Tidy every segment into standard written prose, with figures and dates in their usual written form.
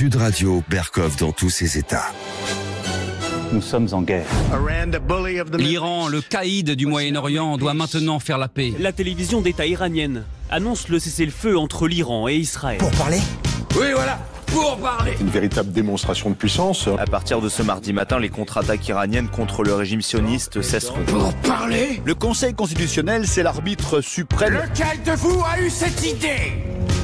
Sud Radio, Berkov dans tous ses états. Nous sommes en guerre. L'Iran, le caïd du Moyen-Orient, doit maintenant faire la paix. La télévision d'État iranienne annonce le cessez-le-feu entre l'Iran et Israël. Pour parler ? Oui, voilà, pour parler. Une véritable démonstration de puissance. À partir de ce mardi matin, les contre-attaques iraniennes contre le régime sioniste cesseront. Pour parler. Le Conseil constitutionnel, c'est l'arbitre suprême. Lequel de vous a eu cette idée ?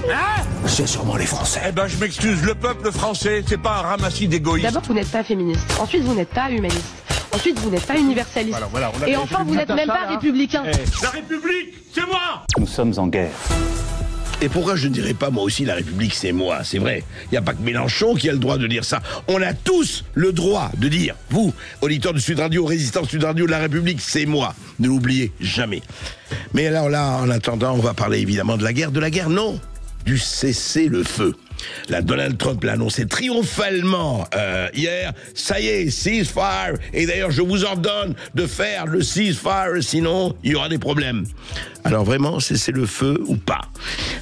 Hein ? C'est sûrement les Français. Eh ben, je m'excuse, le peuple français, c'est pas un ramassis d'égoïstes. D'abord, vous n'êtes pas féministe. Ensuite, vous n'êtes pas humaniste. Ensuite, vous n'êtes pas universaliste. Et enfin, vous n'êtes même pas républicain. La République, c'est moi ! Nous sommes en guerre. Et pourquoi je ne dirais pas moi aussi la République c'est moi, c'est vrai. Il n'y a pas que Mélenchon qui a le droit de dire ça. On a tous le droit de dire, vous, auditeurs de Sud Radio, résistants de Sud Radio, la République c'est moi. Ne l'oubliez jamais. Mais alors là, en attendant, on va parler évidemment de la guerre. De la guerre, non, du cessez-le-feu. Là, Donald Trump l'a annoncé triomphalement hier. Ça y est, ceasefire. Et d'ailleurs, je vous ordonne de faire le ceasefire, sinon il y aura des problèmes. Alors vraiment, cesser le feu ou pas ?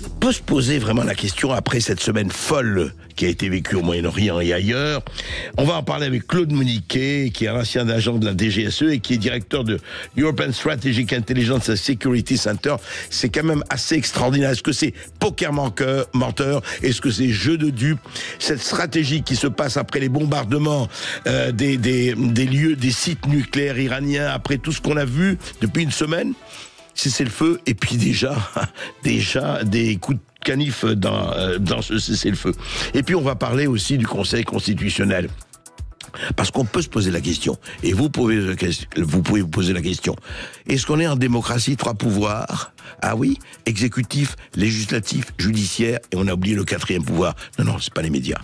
On peut se poser vraiment la question après cette semaine folle qui a été vécue au Moyen-Orient et ailleurs. On va en parler avec Claude Moniquet, qui est un ancien agent de la DGSE et qui est directeur de European Strategic Intelligence and Security Center. C'est quand même assez extraordinaire. Est-ce que c'est poker menteur ? Est-ce que c'est jeu de dupes ? Cette stratégie qui se passe après les bombardements des lieux, des sites nucléaires iraniens, après tout ce qu'on a vu depuis une semaine, cessez-le-feu, et puis déjà des coups de canif dans ce cessez-le-feu. Et puis on va parler aussi du Conseil constitutionnel. Parce qu'on peut se poser la question, et vous pouvez vous poser la question, est-ce qu'on est en démocratie, 3 pouvoirs ? Ah oui, exécutif, législatif, judiciaire, et on a oublié le 4e pouvoir. Non, c'est pas les médias.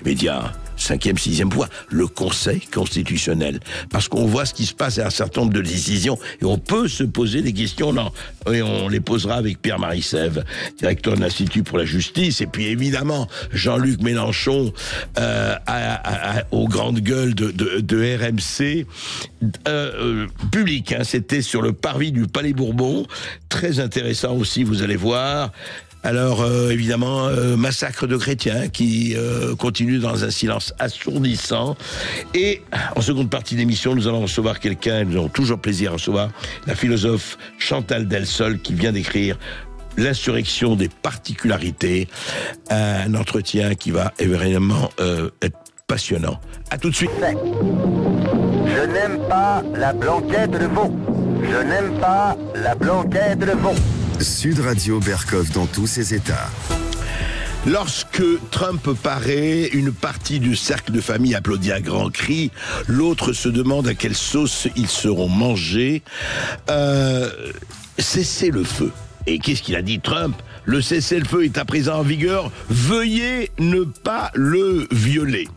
Les médias, 5e, 6e pouvoir, le Conseil constitutionnel. Parce qu'on voit ce qui se passe à un certain nombre de décisions, et on peut se poser des questions, et on les posera avec Pierre-Marie Sèvres, directeur de l'Institut pour la justice, et puis évidemment, Jean-Luc Mélenchon, aux grandes gueules de RMC, public, c'était sur le parvis du Palais Bourbon, très intéressant aussi, vous allez voir. Alors, évidemment, massacre de chrétiens qui continue dans un silence assourdissant. Et en seconde partie d'émission, nous allons recevoir quelqu'un, nous avons toujours plaisir à recevoir, la philosophe Chantal Delsol, qui vient d'écrire L'insurrection des particularités, un entretien qui va évidemment être passionnant. À tout de suite. Je n'aime pas la blanquette de veau. Je n'aime pas la blanquette de veau. Sud Radio, Berkov dans tous ses états. Lorsque Trump paraît, une partie du cercle de famille applaudit à grands cris, l'autre se demande à quelle sauce ils seront mangés. Cessez le feu. Et qu'est-ce qu'il a dit Trump ? Le cessez-le-feu est à présent en vigueur, veuillez ne pas le violer.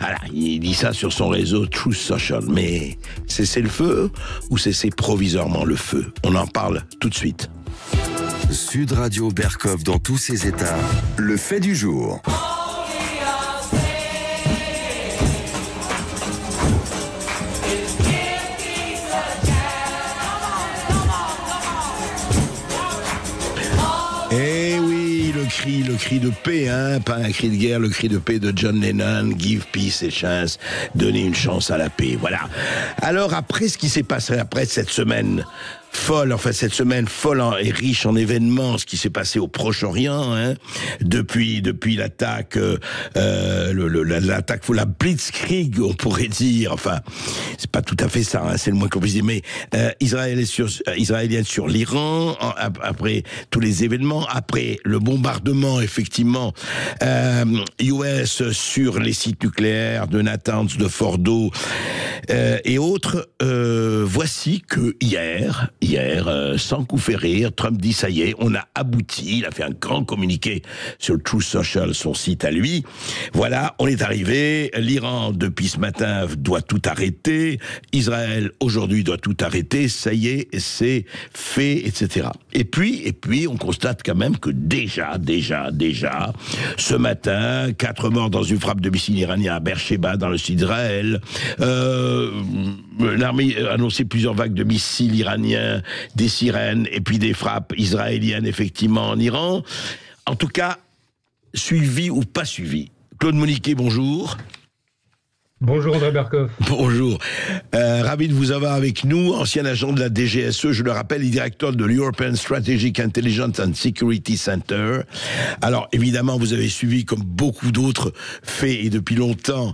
Alors, il dit ça sur son réseau Truth Social, mais cessez le feu ou cessez provisoirement le feu ? On en parle tout de suite. Sud Radio, Berkov dans tous ses états. Le fait du jour. Eh oui, le cri de paix, pas un cri de guerre, le cri de paix de John Lennon, give peace a chance, donner une chance à la paix, voilà. Alors après ce qui s'est passé après cette semaine folle, cette semaine folle et riche en événements, ce qui s'est passé au Proche-Orient, depuis l'attaque, l'attaque, la Blitzkrieg, on pourrait dire, enfin, c'est pas tout à fait ça, c'est le moins qu'on puisse dire, mais israélienne sur l'Iran, après tous les événements, après le bombardement, effectivement, US sur les sites nucléaires de Natanz, de Fordo, et autres, voici que hier, sans coup fait rire, Trump dit ça y est, on a abouti, il a fait un grand communiqué sur le Truth Social, son site à lui. Voilà, on est arrivé, l'Iran depuis ce matin doit tout arrêter, Israël aujourd'hui doit tout arrêter, ça y est, c'est fait, etc. Et puis, on constate quand même que déjà, ce matin, 4 morts dans une frappe de missile iranien à Beersheba, dans le sud d'Israël, l'armée a annoncé plusieurs vagues de missiles iraniens, des sirènes et puis des frappes israéliennes effectivement en Iran. En tout cas, suivi ou pas suivi, Claude Moniquet, bonjour. Bonjour André Berkoff. Bonjour. Ravi de vous avoir avec nous, ancien agent de la DGSE, je le rappelle, directeur de l'European Strategic Intelligence and Security Center. Alors évidemment, vous avez suivi comme beaucoup d'autres faits et depuis longtemps.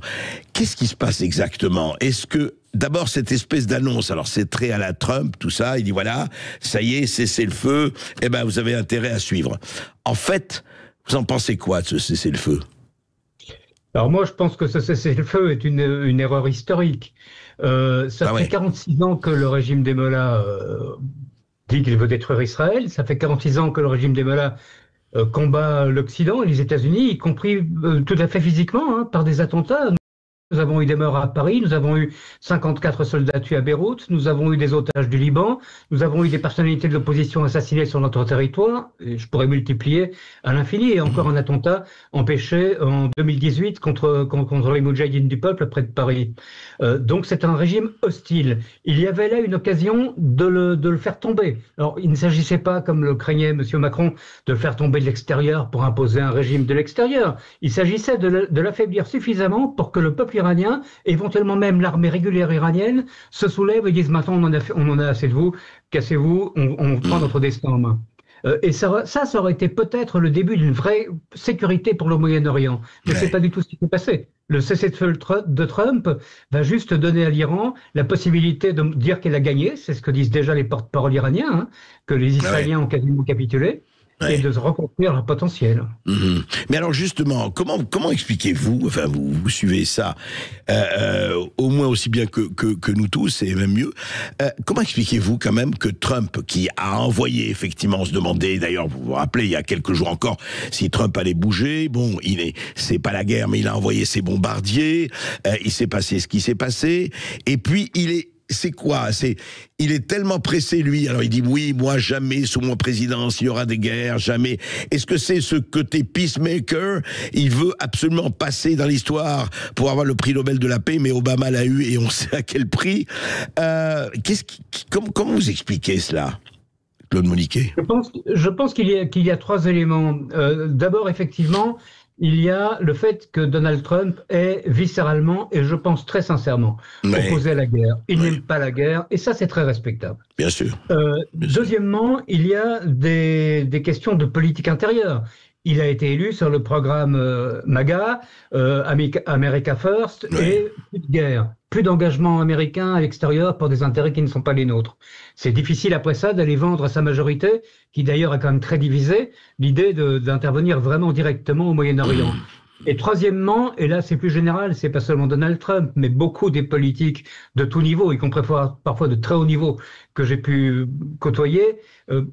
Qu'est-ce qui se passe exactement? Est-ce que d'abord, cette espèce d'annonce, alors c'est très à la Trump, tout ça, il dit voilà, ça y est, cessez le feu, eh ben vous avez intérêt à suivre. En fait, vous en pensez quoi de ce cessez le feu? Alors moi, je pense que ce cessez-le-feu est une erreur historique. Ça fait 46 ans que le régime des Mollahs dit qu'il veut détruire Israël. Ça fait 46 ans que le régime des Mollahs combat l'Occident et les États-Unis, y compris tout à fait physiquement, hein, par des attentats. Nous avons eu des morts à Paris, nous avons eu 54 soldats tués à Beyrouth, nous avons eu des otages du Liban, nous avons eu des personnalités de l'opposition assassinées sur notre territoire, et je pourrais multiplier à l'infini, et encore un attentat empêché en 2018 contre les Moudjahidines du peuple près de Paris. Donc c'est un régime hostile. Il y avait là une occasion de le faire tomber. Alors il ne s'agissait pas, comme le craignait M. Macron, de le faire tomber de l'extérieur pour imposer un régime de l'extérieur. Il s'agissait de l'affaiblir suffisamment pour que le peuple iranien, éventuellement même l'armée régulière iranienne, se soulève et disent maintenant on en a assez de vous, cassez-vous, on prend notre destin en main. Et ça aurait été peut-être le début d'une vraie sécurité pour le Moyen-Orient. Mais c'est pas du tout ce qui s'est passé. Le cessez-le-feu de Trump va juste donner à l'Iran la possibilité de dire qu'elle a gagné, c'est ce que disent déjà les porte-parole iraniens, hein, que les Israéliens ont quasiment capitulé. Et de reconstruire leur potentiel. Mais alors justement, comment expliquez-vous, enfin vous suivez ça au moins aussi bien que nous tous, et même mieux, comment expliquez-vous quand même que Trump, qui a envoyé, effectivement, on se demandait, d'ailleurs vous vous rappelez il y a quelques jours encore, si Trump allait bouger, bon, c'est pas la guerre, mais il a envoyé ses bombardiers, il s'est passé ce qui s'est passé, et puis c'est quoi? Il est tellement pressé, lui. Alors, il dit, oui, moi, jamais, sous mon présidence, il y aura des guerres, jamais. Est-ce que c'est ce côté peacemaker? Il veut absolument passer dans l'histoire pour avoir le prix Nobel de la paix, mais Obama l'a eu et on sait à quel prix. Comment vous expliquez cela, Claude Moniquet? Je pense qu'il y a trois éléments. D'abord, effectivement, il y a le fait que Donald Trump est viscéralement, et je pense très sincèrement, opposé à la guerre. Il n'aime pas la guerre, et ça, c'est très respectable. Bien sûr. Deuxièmement, il y a des questions de politique intérieure. Il a été élu sur le programme MAGA, America First, et plus de guerre, plus d'engagement américain à l'extérieur pour des intérêts qui ne sont pas les nôtres. C'est difficile après ça d'aller vendre à sa majorité, qui d'ailleurs est quand même très divisée, l'idée d'intervenir vraiment directement au Moyen-Orient. Et troisièmement, et là c'est plus général, c'est pas seulement Donald Trump, mais beaucoup des politiques de tout niveau, y compris parfois de très haut niveau, que j'ai pu côtoyer,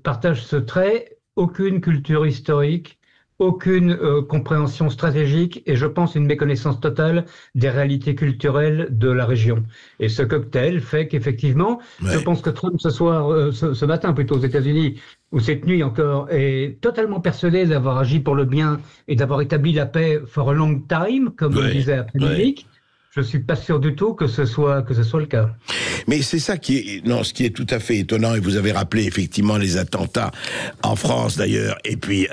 partagent ce trait: aucune culture historique, aucune compréhension stratégique et je pense une méconnaissance totale des réalités culturelles de la région. Et ce cocktail fait qu'effectivement, je pense que Trump ce matin plutôt aux États-Unis, ou cette nuit encore, est totalement persuadé d'avoir agi pour le bien et d'avoir établi la paix for a long time, comme on disait après-midi. Je suis pas sûr du tout que ce soit le cas. Mais c'est ça ce qui est tout à fait étonnant, et vous avez rappelé effectivement les attentats en France d'ailleurs, et puis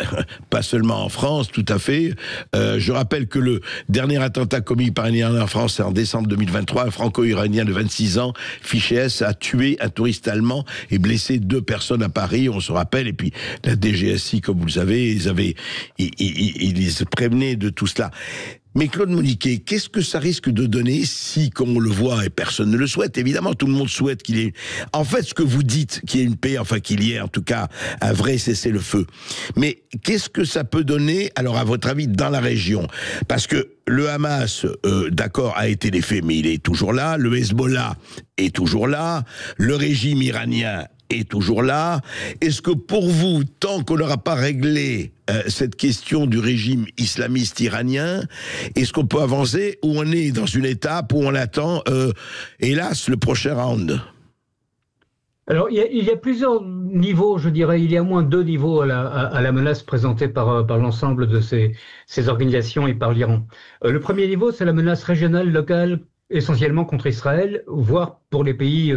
pas seulement en France, tout à fait. Je rappelle que le dernier attentat commis par un Iranien en France, c'est en décembre 2023, un franco-iranien de 26 ans, fiché S, a tué un touriste allemand et blessé 2 personnes à Paris, on se rappelle, et puis la DGSI, comme vous le savez, ils se prévenaient de tout cela. Mais Claude Moniquet, qu'est-ce que ça risque de donner si, comme on le voit, et personne ne le souhaite, évidemment, tout le monde souhaite qu'il y ait... En fait, ce que vous dites, qu'il y ait une paix, enfin qu'il y ait en tout cas un vrai cessez-le-feu. Mais qu'est-ce que ça peut donner, alors à votre avis, dans la région? Parce que le Hamas, d'accord, a été défait, mais il est toujours là. Le Hezbollah est toujours là. Le régime iranien est toujours là. Est-ce que pour vous, tant qu'on n'aura pas réglé cette question du régime islamiste iranien, est-ce qu'on peut avancer, ou on est dans une étape où on attend, hélas, le prochain round? Alors, il y a plusieurs niveaux, je dirais. Il y a au moins 2 niveaux à la menace présentée par l'ensemble de ces organisations et par l'Iran. Le premier niveau, c'est la menace régionale, locale, essentiellement contre Israël, voire pour les pays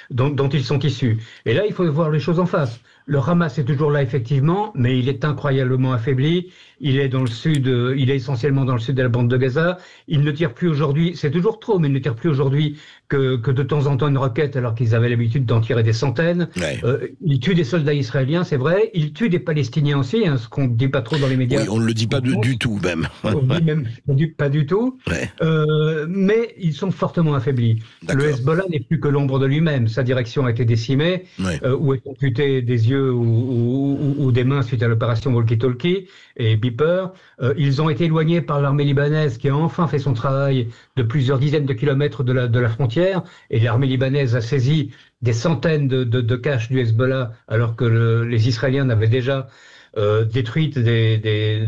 dont ils sont issus. Et là, il faut voir les choses en face. Le Hamas est toujours là, effectivement, mais il est incroyablement affaibli. Il est dans le sud, il est essentiellement dans le sud de la bande de Gaza. Il ne tire plus aujourd'hui, c'est toujours trop, mais il ne tire plus aujourd'hui que de temps en temps une roquette, alors qu'ils avaient l'habitude d'en tirer des centaines. Ouais. Il tue des soldats israéliens, c'est vrai. Il tue des Palestiniens aussi, hein, ce qu'on ne dit pas trop dans les médias. Oui, on ne le dit pas du tout, même. On ne dit même pas du tout. Ouais. Mais ils sont fortement affaiblis. Le Hezbollah n'est plus que l'ombre de lui-même. Sa direction a été décimée, ou est amputée des yeux ou des mains suite à l'opération Walkie-Talkie et Beeper. Ils ont été éloignés par l'armée libanaise qui a enfin fait son travail de plusieurs dizaines de kilomètres de la frontière. Et l'armée libanaise a saisi des centaines de caches du Hezbollah alors que les Israéliens n'avaient déjà détruites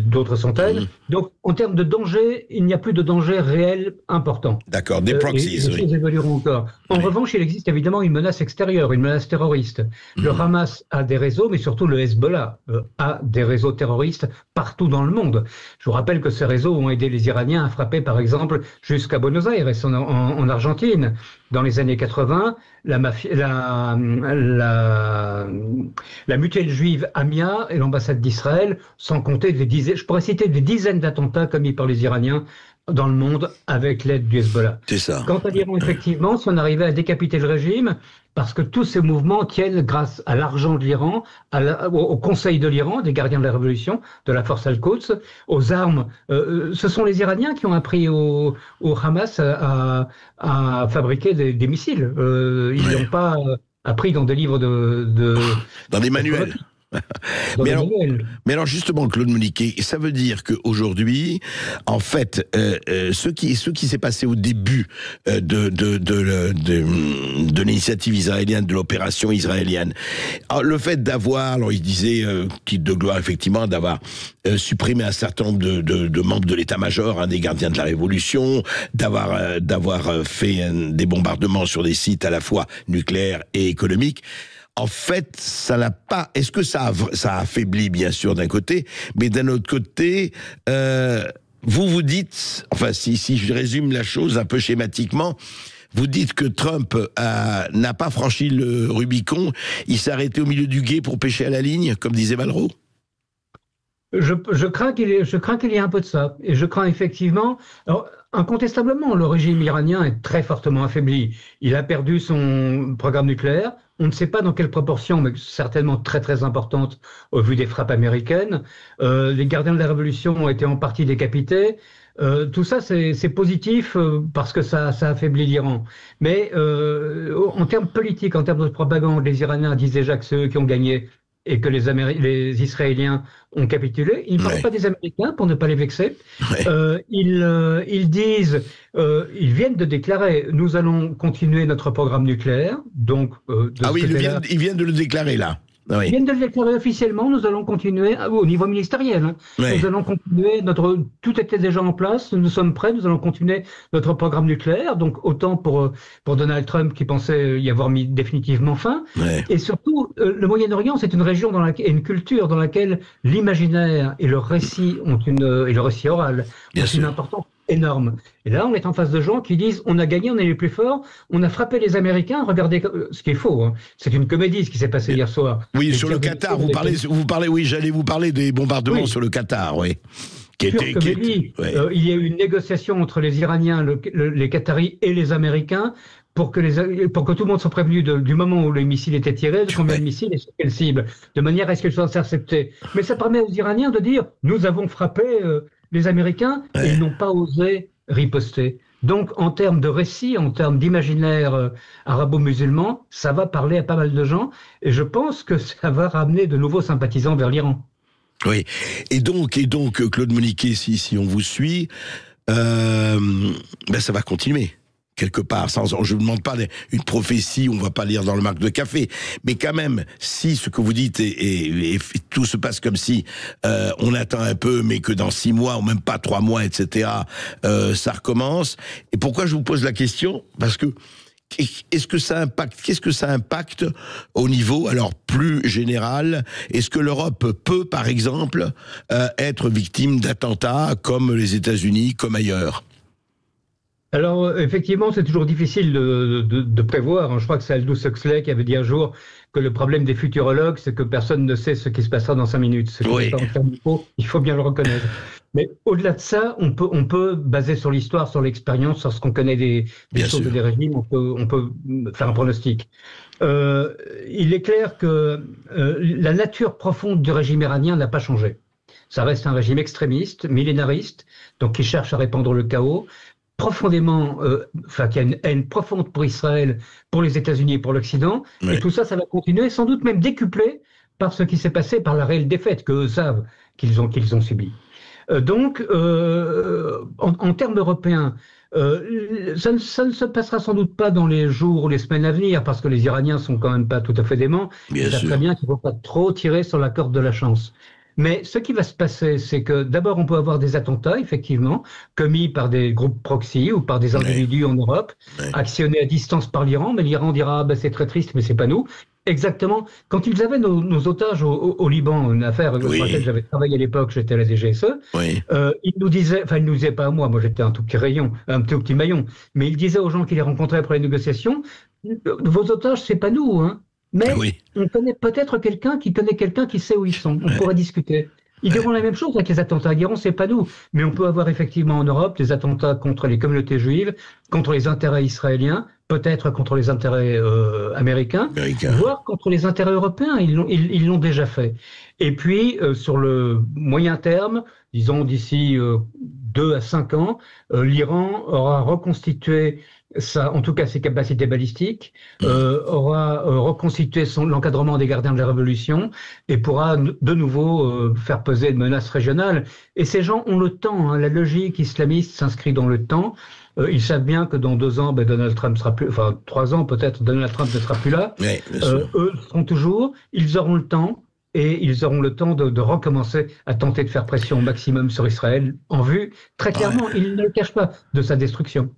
d'autres centaines. Donc, en termes de danger, il n'y a plus de danger réel important. D'accord, des proxies. Les choses évolueront encore. En revanche, il existe évidemment une menace extérieure, une menace terroriste. Le Hamas a des réseaux, mais surtout le Hezbollah a des réseaux terroristes partout dans le monde. Je vous rappelle que ces réseaux ont aidé les Iraniens à frapper, par exemple, jusqu'à Buenos Aires, en Argentine. Dans les années 80, la mutuelle juive Amia et l'ambassade d'Israël, sans compter je pourrais citer des dizaines d'attentats commis par les Iraniens dans le monde avec l'aide du Hezbollah. C'est ça. Quant à l'Iran, effectivement, si on arrivait à décapiter le régime, parce que tous ces mouvements tiennent grâce à l'argent de l'Iran, au conseil de l'Iran, des gardiens de la révolution, de la force Al-Quds, aux armes. Ce sont les Iraniens qui ont appris au Hamas à fabriquer des missiles. Ils n'ont pas appris dans des livres dans des manuels. Mais alors justement, Claude Moniquet, ça veut dire qu'aujourd'hui, en fait, ce qui s'est passé au début de l'initiative israélienne, de l'opération israélienne, alors, le fait d'avoir, alors il disait, quitte de gloire effectivement, d'avoir supprimé un certain nombre de membres de l'état-major, des gardiens de la Révolution, d'avoir fait des bombardements sur des sites à la fois nucléaires et économiques. En fait, ça n'a pas. Est-ce que ça a affaibli, bien sûr, d'un côté, mais d'un autre côté, vous dites, enfin, si je résume la chose un peu schématiquement, vous dites que Trump n'a pas franchi le Rubicon, il s'est arrêté au milieu du gué pour pêcher à la ligne, comme disait Malraux. Je crains qu'il y ait un peu de ça, et je crains effectivement. Alors, incontestablement, le régime iranien est très fortement affaibli. Il a perdu son programme nucléaire. On ne sait pas dans quelle proportion, mais certainement très très importante au vu des frappes américaines. Les gardiens de la Révolution ont été en partie décapités. Tout ça, c'est positif parce que ça affaiblit l'Iran. Mais en termes politiques, en termes de propagande, les Iraniens disent déjà que c'est eux qui ont gagné et que les Israéliens ont capitulé. Ils ne parlent pas des Américains pour ne pas les vexer. Ils disent, ils viennent de déclarer, nous allons continuer notre programme nucléaire. Donc, ils viennent de le déclarer là. Ils viennent de le déclarer officiellement, nous allons continuer, au niveau ministériel, nous allons continuer tout était déjà en place, nous sommes prêts, nous allons continuer notre programme nucléaire, donc autant pour Donald Trump qui pensait y avoir mis définitivement fin, et surtout, le Moyen-Orient, c'est une région et une culture dans laquelle l'imaginaire et le récit et le récit oral ont une importance énorme. Et là, on est en face de gens qui disent on a gagné, on est les plus forts, on a frappé les Américains, regardez, ce qui est faux, hein. C'est une comédie ce qui s'est passé hier soir. Oui, sur le Qatar, vous parlez, oui, j'allais vous parler des bombardements sur le Qatar, oui. Il y a eu une négociation entre les Iraniens, les Qataris et les Américains pour que tout le monde soit prévenu du moment où les missiles étaient tirés, de combien de missiles et sur quelle cible, de manière à ce qu'ils soient interceptés. Mais ça permet aux Iraniens de dire nous avons frappé les Américains et ils n'ont pas osé riposter. Donc, en termes de récit, en termes d'imaginaire arabo-musulman, ça va parler à pas mal de gens et je pense que ça va ramener de nouveaux sympathisants vers l'Iran. Oui. Et donc, Claude Moniquet, si on vous suit, ça va continuer. Quelque part, je ne vous demande pas une prophétie, on ne va pas lire dans le marc de café, mais quand même, si ce que vous dites et tout se passe comme si on attend un peu, mais que dans 6 mois, ou même pas 3 mois, etc., ça recommence. Et pourquoi je vous pose la question ? Parce que qu'est-ce que ça impacte au niveau, alors plus général? Est-ce que l'Europe peut, par exemple, être victime d'attentats comme les États-Unis, comme ailleurs? Alors, effectivement, c'est toujours difficile de prévoir. Je crois que c'est Aldous Huxley qui avait dit un jour que le problème des futurologues, c'est que personne ne sait ce qui se passera dans 5 minutes. Il faut bien le reconnaître. Mais au-delà de ça, on peut baser sur l'histoire, sur l'expérience, sur ce qu'on connaît des choses et des régimes, on peut faire un pronostic. Il est clair que la nature profonde du régime iranien n'a pas changé. Ça reste un régime extrémiste, millénariste, donc qui cherche à répandre le chaos, profondément, qui a une haine profonde pour Israël, pour les États-Unis et pour l'Occident. Oui. Et tout ça, ça va continuer, sans doute même décuplé par ce qui s'est passé, par la réelle défaite qu'eux savent qu'ils ont subie. Donc, en termes européens, ça ne se passera sans doute pas dans les jours ou les semaines à venir, parce que les Iraniens sont quand même pas tout à fait déments. Ils savent très bien qu'il ne faut pas trop tirer sur la corde de la chance. Mais ce qui va se passer, c'est que d'abord, on peut avoir des attentats, effectivement, commis par des groupes proxy ou par des individus en Europe, actionnés à distance par l'Iran, mais l'Iran dira c'est très triste, mais c'est pas nous. Exactement. Quand ils avaient nos otages au Liban, une affaire sur laquelle j'avais travaillé à l'époque, j'étais à la DGSE, ils nous disaient pas à moi j'étais un tout petit maillon, mais ils disaient aux gens qui les rencontraient après les négociations, vos otages, c'est pas nous, hein. Mais on connaît peut-être quelqu'un qui sait où ils sont. On pourrait discuter. Ils diront la même chose avec les attentats. Ils diront, c'est pas nous. Mais on peut avoir effectivement en Europe des attentats contre les communautés juives, contre les intérêts israéliens, peut-être contre les intérêts américains, voire contre les intérêts européens. Ils l'ont déjà fait. Et puis, sur le moyen terme, disons d'ici 2 à 5 ans, l'Iran aura reconstitué en tout cas ses capacités balistiques, aura reconstitué l'encadrement des gardiens de la Révolution et pourra de nouveau faire peser une menace régionale. Et ces gens ont le temps, hein, la logique islamiste s'inscrit dans le temps. Ils savent bien que dans 2 ans, Donald Trump sera plus, 3 ans peut-être, Donald Trump ne sera plus là. Eux seront toujours, ils auront le temps. Et ils auront le temps de recommencer à tenter de faire pression au maximum sur Israël en vue, très clairement, ils ne le cachent pas, de sa destruction.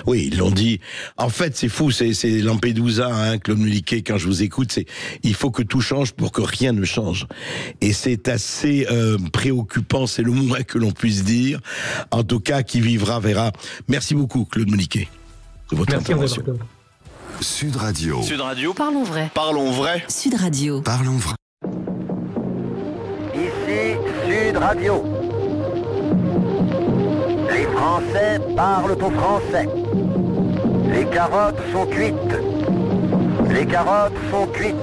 Oui, ils l'ont dit. En fait, c'est fou, c'est Lampedusa, hein, Claude Mulliquet, quand je vous écoute, il faut que tout change pour que rien ne change. Et c'est assez préoccupant, c'est le moins que l'on puisse dire. En tout cas, qui vivra verra. Merci beaucoup, Claude Mulliquet, de votre intervention. Sud Radio. Sud Radio. Parlons vrai. Parlons vrai. Sud Radio. Parlons vrai. Ici Sud Radio. Les Français parlent au français. Les carottes sont cuites. Les carottes sont cuites.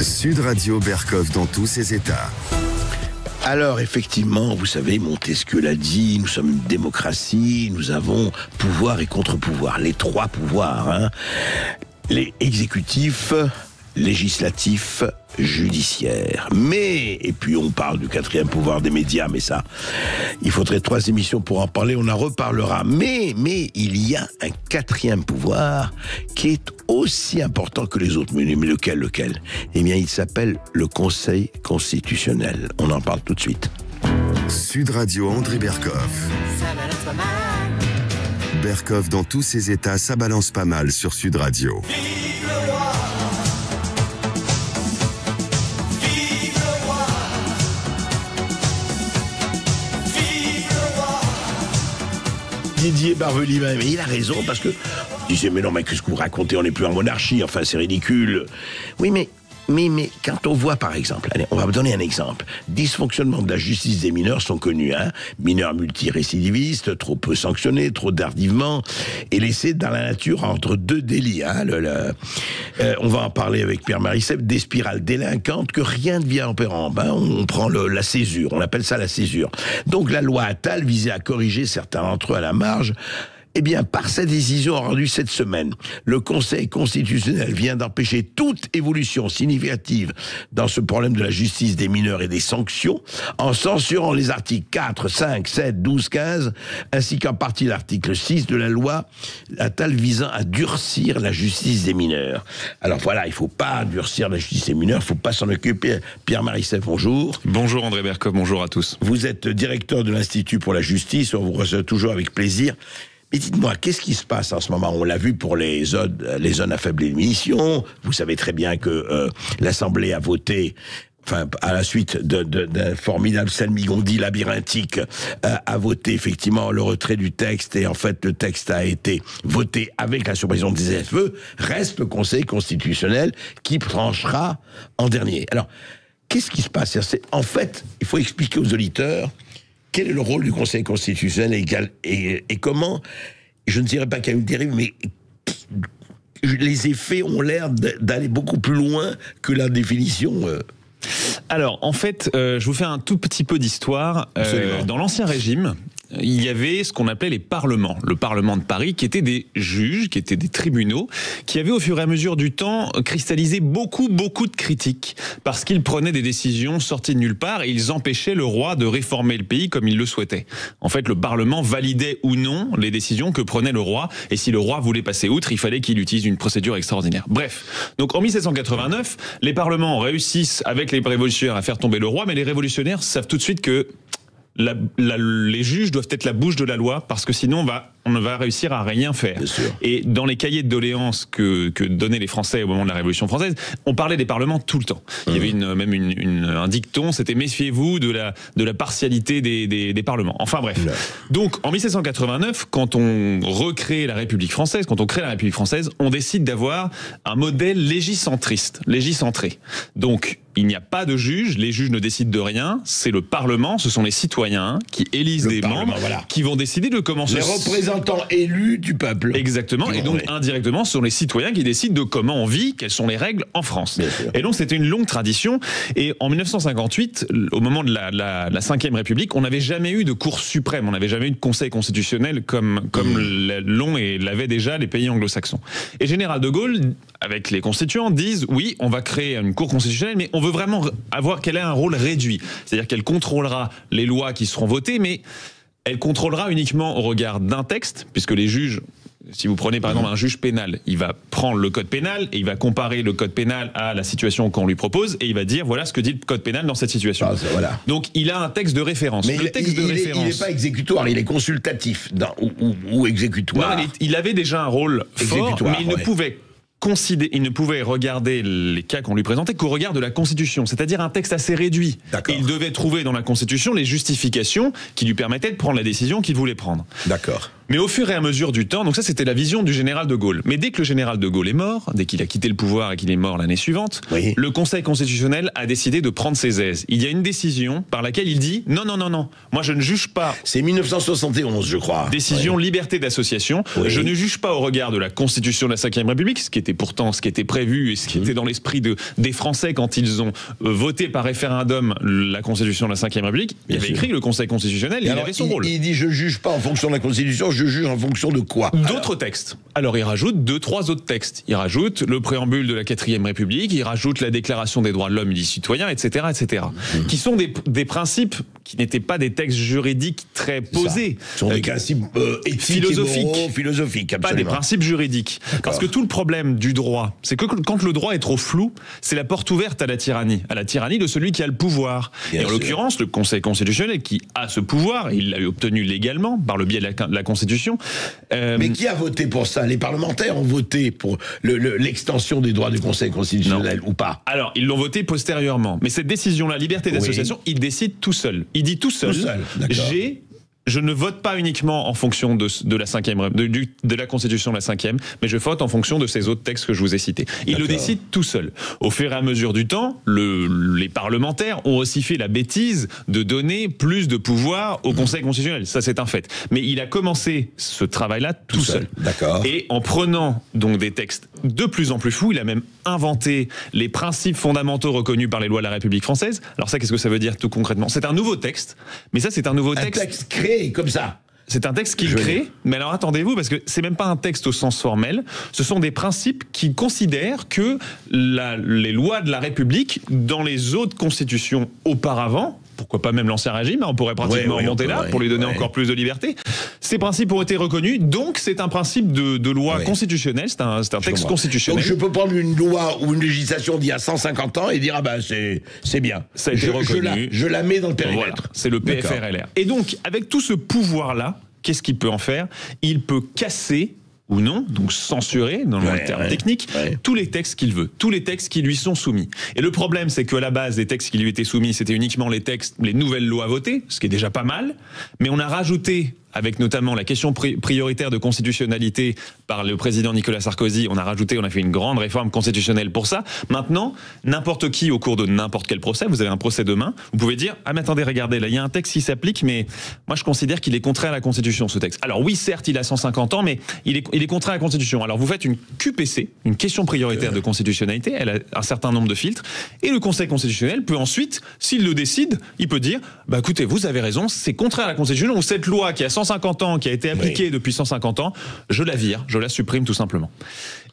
Sud Radio Berkov dans tous ses états. Alors, effectivement, vous savez, Montesquieu l'a dit, nous sommes une démocratie, nous avons pouvoir et contre-pouvoir, les 3 pouvoirs, hein. Les exécutifs, législatif, judiciaire. Mais, et puis on parle du 4e pouvoir des médias, mais ça, il faudrait 3 émissions pour en parler, on en reparlera. Mais il y a un 4e pouvoir qui est aussi important que les autres. Mais lequel? Eh bien, il s'appelle le Conseil constitutionnel. On en parle tout de suite. Sud Radio, André Berkov. Ça balance pas mal. Berkov dans tous ses états, ça balance pas mal sur Sud Radio. Didier Barbely, mais il a raison, parce que je disais, mais non, mais qu'est-ce que vous racontez, on n'est plus en monarchie, enfin c'est ridicule. Oui, mais quand on voit par exemple, allez, on va me donner un exemple, dysfonctionnement de la justice des mineurs sont connus, hein, mineurs multirécidivistes, trop peu sanctionnés, trop tardivement, et laissés dans la nature entre 2 délits, hein, on va en parler avec Pierre Marissef, des spirales délinquantes que rien ne vient en pérembe, hein, on prend la césure, on appelle ça la césure. Donc la loi Attal visait à corriger certains d'entre eux à la marge. Eh bien, par sa décision rendue cette semaine, le Conseil constitutionnel vient d'empêcher toute évolution significative dans ce problème de la justice des mineurs et des sanctions, en censurant les articles 4, 5, 7, 12, 15, ainsi qu'en partie l'article 6 de la loi Attal visant à durcir la justice des mineurs. Alors voilà, il ne faut pas durcir la justice des mineurs, il ne faut pas s'en occuper. Pierre Marissef, bonjour. Bonjour André Berkov, bonjour à tous. Vous êtes directeur de l'Institut pour la justice, on vous reçoit toujours avec plaisir. Mais dites-moi, qu'est-ce qui se passe en ce moment? On l'a vu pour les zones à faible émission. Vous savez très bien que l'Assemblée a voté enfin à la suite d'un formidable salmigondi labyrinthique, a voté effectivement le retrait du texte, et en fait le texte a été voté avec la suppression des ZFE, reste le Conseil constitutionnel qui tranchera en dernier. Alors, qu'est-ce qui se passe? En fait, il faut expliquer aux auditeurs quel est le rôle du Conseil constitutionnel et comment, je ne dirais pas qu'il y a une dérive, mais les effets ont l'air d'aller beaucoup plus loin que la définition. Alors, en fait, je vous fais un tout petit peu d'histoire. Dans l'Ancien Régime, il y avait ce qu'on appelait les parlements. Le Parlement de Paris, qui étaient des juges, qui étaient des tribunaux, qui avaient au fur et à mesure du temps cristallisé beaucoup de critiques, parce qu'ils prenaient des décisions sorties de nulle part et ils empêchaient le roi de réformer le pays comme il le souhaitait. En fait, le Parlement validait ou non les décisions que prenait le roi, et si le roi voulait passer outre, il fallait qu'il utilise une procédure extraordinaire. Bref, donc en 1789, les parlements réussissent avec les révolutionnaires à faire tomber le roi, mais les révolutionnaires savent tout de suite que les juges doivent être la bouche de la loi, parce que sinon on ne va réussir à rien faire. Et dans les cahiers de doléances que donnaient les Français au moment de la Révolution française, on parlait des parlements tout le temps. Il y avait même un dicton, c'était méfiez-vous de la partialité des parlements. Enfin bref. Donc en 1789, quand on recrée la République française, on décide d'avoir un modèle légicentré. Donc il n'y a pas de juge, les juges ne décident de rien, c'est le Parlement, ce sont les citoyens qui élisent des membres, qui vont décider de comment les représentants élus du peuple. Exactement, et donc indirectement, ce sont les citoyens qui décident de comment on vit, quelles sont les règles en France. Et donc c'était une longue tradition, et en 1958, au moment de la 5e République, on n'avait jamais eu de Cour suprême, on n'avait jamais eu de Conseil constitutionnel comme l'ont et l'avaient déjà les pays anglo-saxons. Et Général de Gaulle, avec les constituants, disent oui, on va créer une Cour constitutionnelle, mais on veut vraiment avoir qu'elle ait un rôle réduit. C'est-à-dire qu'elle contrôlera les lois qui seront votées, mais elle contrôlera uniquement au regard d'un texte, puisque les juges, si vous prenez par exemple un juge pénal, il va prendre le code pénal et il va comparer le code pénal à la situation qu'on lui propose, et il va dire voilà ce que dit le code pénal dans cette situation. Donc il a un texte de référence. Mais il n'est pas exécutoire, il est consultatif ou exécutoire. Non, il avait déjà un rôle fort, mais il ne pouvait regarder les cas qu'on lui présentait qu'au regard de la Constitution, c'est-à-dire un texte assez réduit. Et il devait trouver dans la Constitution les justifications qui lui permettaient de prendre la décision qu'il voulait prendre. D'accord. Mais au fur et à mesure du temps, donc ça c'était la vision du général de Gaulle. Mais dès que le général de Gaulle est mort, dès qu'il a quitté le pouvoir et qu'il est mort l'année suivante, le Conseil constitutionnel a décidé de prendre ses aises. Il y a une décision par laquelle il dit non, moi je ne juge pas. C'est 1971, je crois. Décision liberté d'association. Je ne juge pas au regard de la Constitution de la 5e République, ce qui était pourtant ce qui était prévu et ce qui était dans l'esprit des Français quand ils ont voté par référendum la Constitution de la 5e République. Il avait écrit le Conseil constitutionnel, il avait son rôle. Il dit je juge pas en fonction de la Constitution, je juge en fonction de quoi? D'autres textes. Alors il rajoute 2-3 autres textes. Il rajoute le préambule de la 4e République, il rajoute la Déclaration des droits de l'homme et du citoyen, etc., qui sont des principes qui n'étaient pas des textes juridiques très posés. Ce sont des principes éthiques et philosophiques, pas des principes juridiques. Parce que tout le problème du droit, c'est que quand le droit est trop flou, c'est la porte ouverte à la tyrannie de celui qui a le pouvoir. Et en l'occurrence, le Conseil constitutionnel qui a ce pouvoir, il l'a obtenu légalement par le biais de la Constitution. Mais qui a voté pour ça? Les parlementaires ont voté pour l'extension des droits du Conseil constitutionnel ou pas? Alors, ils l'ont voté postérieurement. Mais cette décision-là, liberté d'association, il décide tout seul. Il dit tout seul. Je ne vote pas uniquement en fonction de la Constitution de la 5e, mais je vote en fonction de ces autres textes que je vous ai cités. Il le décide tout seul. Au fur et à mesure du temps, les parlementaires ont aussi fait la bêtise de donner plus de pouvoir au Conseil constitutionnel. Ça, c'est un fait. Mais il a commencé ce travail-là tout seul. D'accord. Et en prenant donc des textes de plus en plus fous, il a même inventé les principes fondamentaux reconnus par les lois de la République française. Alors ça, qu'est-ce que ça veut dire tout concrètement? C'est un nouveau texte, mais ça, c'est un nouveau texte créé comme ça. C'est un texte qu'il crée, mais alors attendez-vous, parce que c'est même pas un texte au sens formel, ce sont des principes qui considèrent que les lois de la République, dans les autres constitutions auparavant, pourquoi pas même l'Ancien Régime, on pourrait pratiquement remonter là pour lui donner encore plus de liberté. Ces principes ont été reconnus, donc c'est un principe de loi constitutionnelle, c'est un texte constitutionnel. Donc je peux prendre une loi ou une législation d'il y a 150 ans et dire c'est bien. Ça a été reconnu. Je la mets dans le périmètre. Voilà, c'est le PFRLR. Et donc avec tout ce pouvoir-là, qu'est-ce qu'il peut en faire? Il peut casser ou non, donc censurer dans le terme technique, tous les textes qu'il veut, tous les textes qui lui sont soumis. Et le problème, c'est qu'à la base, les textes qui lui étaient soumis, c'était uniquement les nouvelles lois votées, ce qui est déjà pas mal, mais on a rajouté, avec notamment la question prioritaire de constitutionnalité par le président Nicolas Sarkozy, on a fait une grande réforme constitutionnelle pour ça. Maintenant, n'importe qui, au cours de n'importe quel procès, vous avez un procès demain, vous pouvez dire « Ah mais attendez, regardez, là il y a un texte qui s'applique, mais moi je considère qu'il est contraire à la Constitution, ce texte. » Alors oui, certes, il a 150 ans, mais il est contraire à la Constitution. Alors vous faites une QPC, une question prioritaire de constitutionnalité, elle a un certain nombre de filtres, et le Conseil constitutionnel peut ensuite, s'il le décide, il peut dire « Bah écoutez, vous avez raison, c'est contraire à la Constitution, ou cette loi qui a 150 ans, qui a été appliquée depuis 150 ans, je la vire, je la supprime tout simplement. »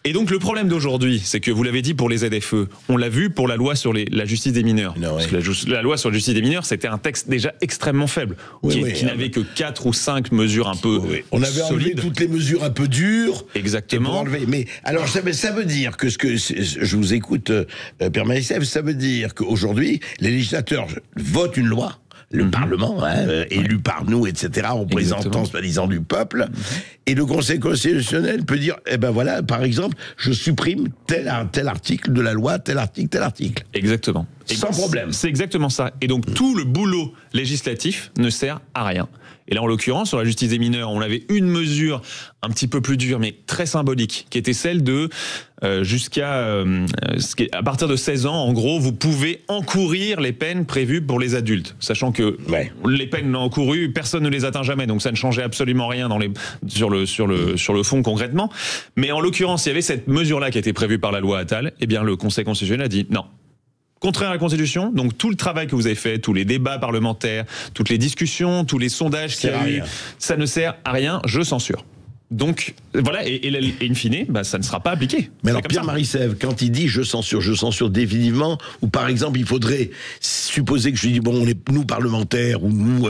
Et donc le problème d'aujourd'hui, c'est que vous l'avez dit pour les ZFE, on l'a vu pour la loi sur la justice des mineurs. Parce que la loi sur la justice des mineurs, c'était un texte déjà extrêmement faible, qui n'avait que 4 ou 5 mesures un peu on avait enlevé toutes les mesures un peu dures. Exactement. Mais alors ça veut dire que je vous écoute, Pierre Maïsef, ça veut dire qu'aujourd'hui, les législateurs votent une loi. Le Parlement, élu par nous, etc., représentant soi-disant du peuple, et le Conseil constitutionnel peut dire, eh ben voilà, par exemple, je supprime tel article de la loi, tel article. Exactement. Sans problème. C'est exactement ça. Et donc tout le boulot législatif ne sert à rien. Et là, en l'occurrence, sur la justice des mineurs, on avait une mesure un petit peu plus dure, mais très symbolique, qui était celle de à partir de 16 ans, en gros, vous pouvez encourir les peines prévues pour les adultes, sachant que les peines encourues, personne ne les atteint jamais, donc ça ne changeait absolument rien sur le fond concrètement. Mais en l'occurrence, il y avait cette mesure-là qui a été prévue par la loi Attal. Eh bien, le Conseil constitutionnel a dit non. Contraire à la Constitution, donc tout le travail que vous avez fait, tous les débats parlementaires, toutes les discussions, tous les sondages qu'il y a eu, ça ne sert à rien, je censure. Donc voilà, et in fine, ça ne sera pas appliqué. Mais alors Pierre Marisève, quand il dit je censure définitivement, ou par exemple il faudrait supposer que je dis bon, nous parlementaires ou nous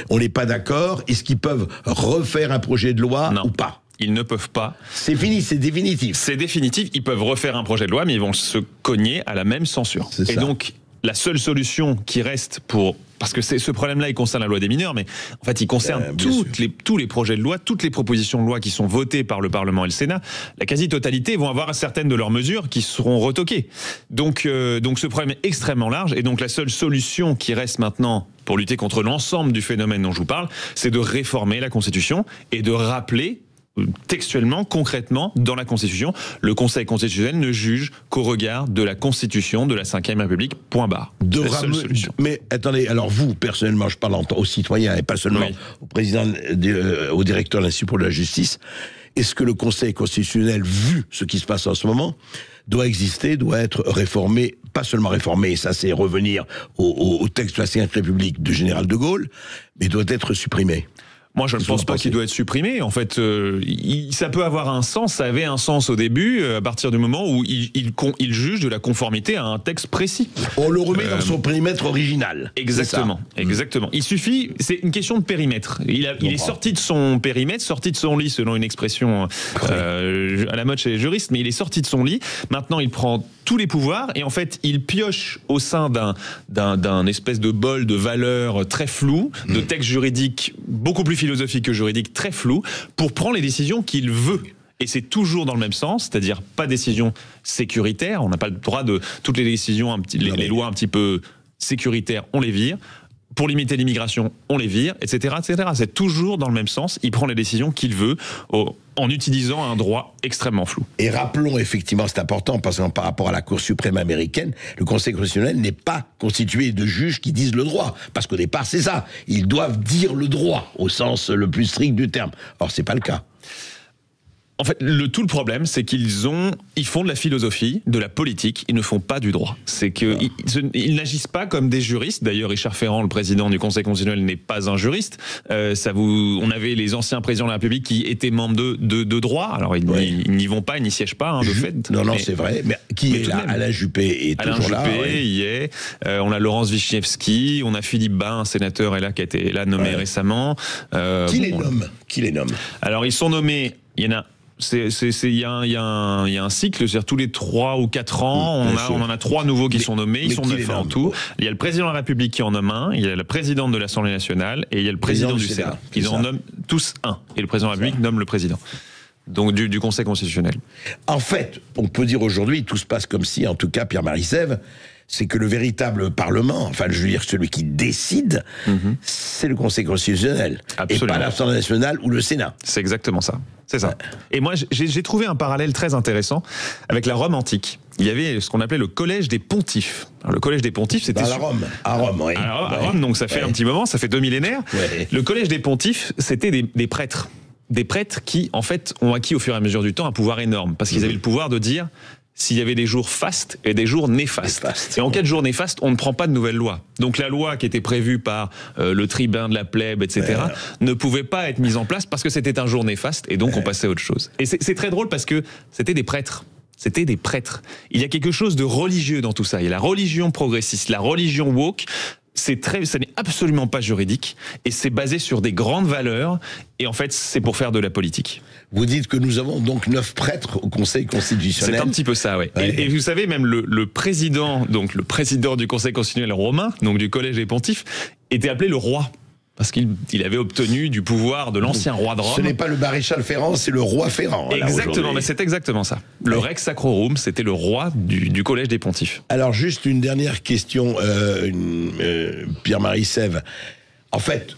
on n'est pas d'accord, est-ce qu'ils peuvent refaire un projet de loi ou pas? Ils ne peuvent pas. C'est fini, c'est définitif. C'est définitif, ils peuvent refaire un projet de loi, mais ils vont se cogner à la même censure. Et donc, la seule solution qui reste parce que ce problème-là, il concerne la loi des mineurs, mais en fait, il concerne tous les projets de loi, toutes les propositions de loi qui sont votées par le Parlement et le Sénat. La quasi-totalité vont avoir certaines de leurs mesures qui seront retoquées. Donc ce problème est extrêmement large, et donc la seule solution qui reste maintenant pour lutter contre l'ensemble du phénomène dont je vous parle, c'est de réformer la Constitution et de rappeler textuellement, concrètement, dans la Constitution, le Conseil constitutionnel ne juge qu'au regard de la Constitution de la Ve République, point barre. Mais attendez, alors vous, personnellement, je parle aux citoyens et pas seulement au président, au directeur de l'Institut pour la justice, est-ce que le Conseil constitutionnel, vu ce qui se passe en ce moment, doit exister, doit être réformé, pas seulement réformé, ça c'est revenir au texte de la Ve République du général de Gaulle, mais doit être supprimé? Moi, je ne pense pas qu'il doit être supprimé. En fait, ça peut avoir un sens, ça avait un sens au début, à partir du moment où il juge de la conformité à un texte précis. On le remet dans son périmètre original. Exactement, exactement. Il suffit, c'est une question de périmètre. Il est sorti de son périmètre, sorti de son lit, selon une expression à la mode chez les juristes, mais il est sorti de son lit. Maintenant, il prend tous les pouvoirs et en fait, il pioche au sein d'un espèce de bol de valeurs très flou, de textes juridiques beaucoup plus philosophique que juridique, très flou, pour prendre les décisions qu'il veut. Et c'est toujours dans le même sens, c'est-à-dire pas décision sécuritaire, on n'a pas le droit de toutes les décisions, les lois un petit peu sécuritaires, on les vire. Pour limiter l'immigration, on les vire, etc., etc. C'est toujours dans le même sens. Il prend les décisions qu'il veut en utilisant un droit extrêmement flou. Et rappelons effectivement, c'est important, parce que par rapport à la Cour suprême américaine, le Conseil constitutionnel n'est pas constitué de juges qui disent le droit. Parce qu'au départ, c'est ça. Ils doivent dire le droit, au sens le plus strict du terme. Or, c'est pas le cas. En fait, tout le problème, c'est qu'ils font de la philosophie, de la politique, ils ne font pas du droit. C'est qu'ils n'agissent pas comme des juristes. D'ailleurs, Richard Ferrand, le président du Conseil constitutionnel, n'est pas un juriste. On avait les anciens présidents de la République qui étaient membres de droit. Alors, ils n'y vont pas, ils n'y siègent pas, de fait. Non, c'est vrai. Mais qui est là? Alain Juppé est toujours là. Alain Juppé y est. On a Laurence Vichnievsky, on a Philippe Bas, un sénateur, qui a été là nommé récemment. Qui les nomme? Alors, ils sont nommés, il y en a... Il y a un cycle, c'est-à-dire tous les 3 ou 4 ans, on en a 3 nouveaux qui sont nommés, ils sont 9 en tout. Il y a le président de la République qui en nomme un, il y a la présidente de l'Assemblée nationale et il y a le président du Sénat. Ils en nomment tous un, et le président de la République nomme le président. donc du Conseil constitutionnel. En fait, on peut dire aujourd'hui, tout se passe comme si, en tout cas, Pierre-Marie Sèvres, c'est que le véritable Parlement, enfin, je veux dire, celui qui décide, c'est le Conseil constitutionnel. Absolument. Et pas l'Assemblée nationale ou le Sénat. C'est exactement ça. C'est ça. Et moi, j'ai trouvé un parallèle très intéressant avec la Rome antique. Il y avait ce qu'on appelait le collège des pontifes. Alors, le collège des pontifes, c'était... À Rome, oui. À Rome, donc ça fait un petit moment, ça fait 2 millénaires. Ouais. Le collège des pontifes, c'était des prêtres. Des prêtres qui, en fait, ont acquis au fur et à mesure du temps un pouvoir énorme. Parce qu'ils avaient le pouvoir de dire s'il y avait des jours fastes et des jours néfastes. Et en cas de jours néfastes, on ne prend pas de nouvelles lois. Donc la loi qui était prévue par le tribun de la plèbe, etc., ne pouvait pas être mise en place parce que c'était un jour néfaste et donc on passait à autre chose. Et c'est très drôle parce que c'était des prêtres. C'était des prêtres. Il y a quelque chose de religieux dans tout ça. Il y a la religion progressiste, la religion woke. Ça n'est absolument pas juridique et c'est basé sur des grandes valeurs et en fait c'est pour faire de la politique. Vous dites que nous avons donc 9 prêtres au Conseil constitutionnel. C'est un petit peu ça, oui. Et vous savez, même le président du Conseil constitutionnel romain, donc du collège des pontifes, était appelé le roi. Parce qu'il avait obtenu du pouvoir de l'ancien roi de Rome. Ce n'est pas le maréchal Ferrand, c'est le roi Ferrand. Exactement, mais c'est exactement ça. Le Rex Sacrorum, c'était le roi du collège des pontifes. Alors juste une dernière question, Pierre-Marie Sèvres. En fait,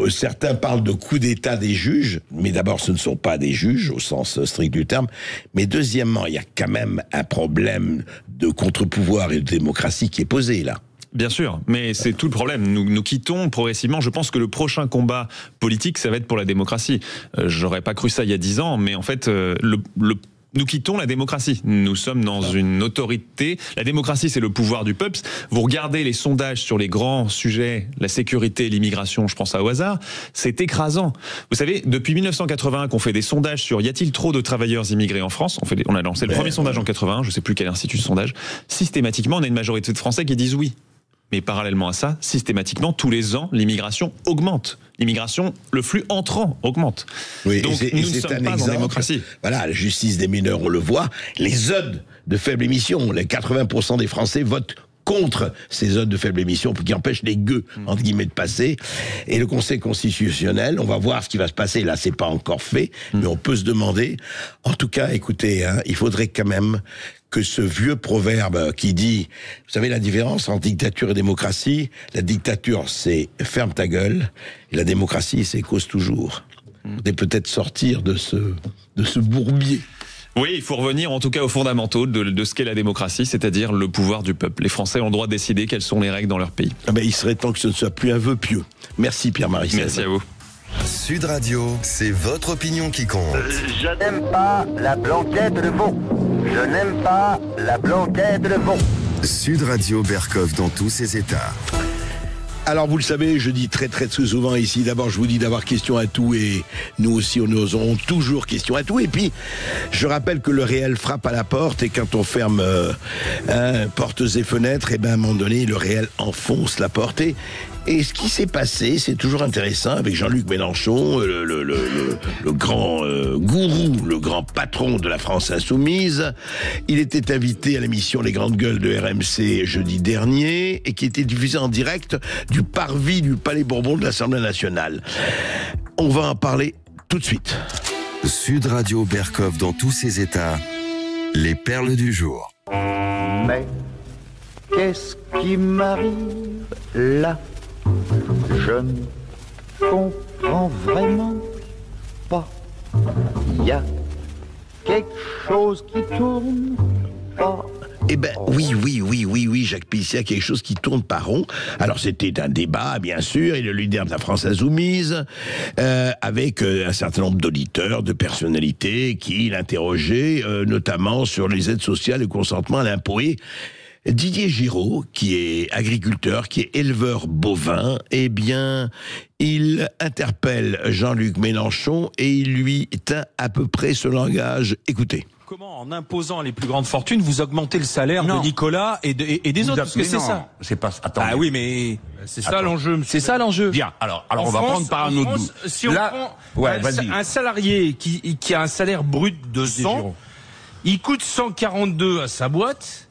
certains parlent de coup d'État des juges, mais d'abord ce ne sont pas des juges au sens strict du terme. Mais deuxièmement, il y a quand même un problème de contre-pouvoir et de démocratie qui est posé là. Bien sûr, mais c'est tout le problème. Nous quittons progressivement. Je pense que le prochain combat politique, ça va être pour la démocratie. J'aurais pas cru ça il y a 10 ans, mais en fait, nous quittons la démocratie. Nous sommes dans une autorité. La démocratie, c'est le pouvoir du peuple. Vous regardez les sondages sur les grands sujets, la sécurité, l'immigration, je pense à au hasard, c'est écrasant. Vous savez, depuis 1981 qu'on fait des sondages sur y a-t-il trop de travailleurs immigrés en France, on a lancé le premier sondage en 81, je sais plus quel institut de sondage, systématiquement, on a une majorité de Français qui disent oui. Mais parallèlement à ça, systématiquement, tous les ans, l'immigration augmente. L'immigration, le flux entrant augmente. Oui, donc nous ne sommes pas en démocratie. Voilà, la justice des mineurs, on le voit. Les zones de faible émission, les 80% des Français votent contre ces zones de faible émission qui empêchent les gueux, entre guillemets, de passer. Et le Conseil constitutionnel, on va voir ce qui va se passer. Là, c'est pas encore fait, mais on peut se demander. En tout cas, écoutez, il faudrait quand même que ce vieux proverbe qui dit, vous savez la différence entre dictature et démocratie, la dictature c'est ferme ta gueule, et la démocratie c'est cause toujours. Et peut-être sortir de ce bourbier. Oui, il faut revenir en tout cas aux fondamentaux de ce qu'est la démocratie, c'est-à-dire le pouvoir du peuple. Les Français ont le droit de décider quelles sont les règles dans leur pays. Il serait temps que ce ne soit plus un vœu pieux. Merci Pierre-Marie Sèvres. Merci à vous. Sud Radio, c'est votre opinion qui compte. Je n'aime pas la blanquette de veau. Je n'aime pas la blanquette de veau. Sud Radio Bercoff dans tous ses états. Alors vous le savez, je dis très souvent ici, d'abord je vous dis d'avoir question à tout et nous aussi nous aurons toujours question à tout. Et puis je rappelle que le réel frappe à la porte et quand on ferme portes et fenêtres, à un moment donné le réel enfonce la porte. Et ce qui s'est passé, c'est toujours intéressant avec Jean-Luc Mélenchon, le grand gourou, le grand patron de la France insoumise. Il était invité à l'émission Les Grandes Gueules de RMC jeudi dernier et qui était diffusé en direct du parvis du Palais Bourbon de l'Assemblée nationale. On va en parler tout de suite. Sud Radio Bercoff dans tous ses états, les perles du jour. Mais qu'est-ce qui m'arrive là ? Je ne comprends vraiment pas. Il y a quelque chose qui tourne pas. Oui, Jacques Pissia, quelque chose qui tourne pas rond. Alors c'était un débat, bien sûr, et le leader de la France insoumise, avec un certain nombre d'auditeurs, de personnalités qui l'interrogeaient, notamment sur les aides sociales et le consentement à l'impôt. Et Didier Giraud, qui est agriculteur, qui est éleveur bovin, il interpelle Jean-Luc Mélenchon et il lui teint à peu près ce langage. Écoutez. Comment, en imposant les plus grandes fortunes, vous augmentez le salaire de Nicolas et des autres, parce que c'est ça. C'est pas. Attendez. Ah oui, mais c'est ça l'enjeu. C'est ça l'enjeu. Bien. Alors on va prendre par un autre bout. Si on prend un salarié qui a un salaire brut de 100, il coûte 142 à sa boîte.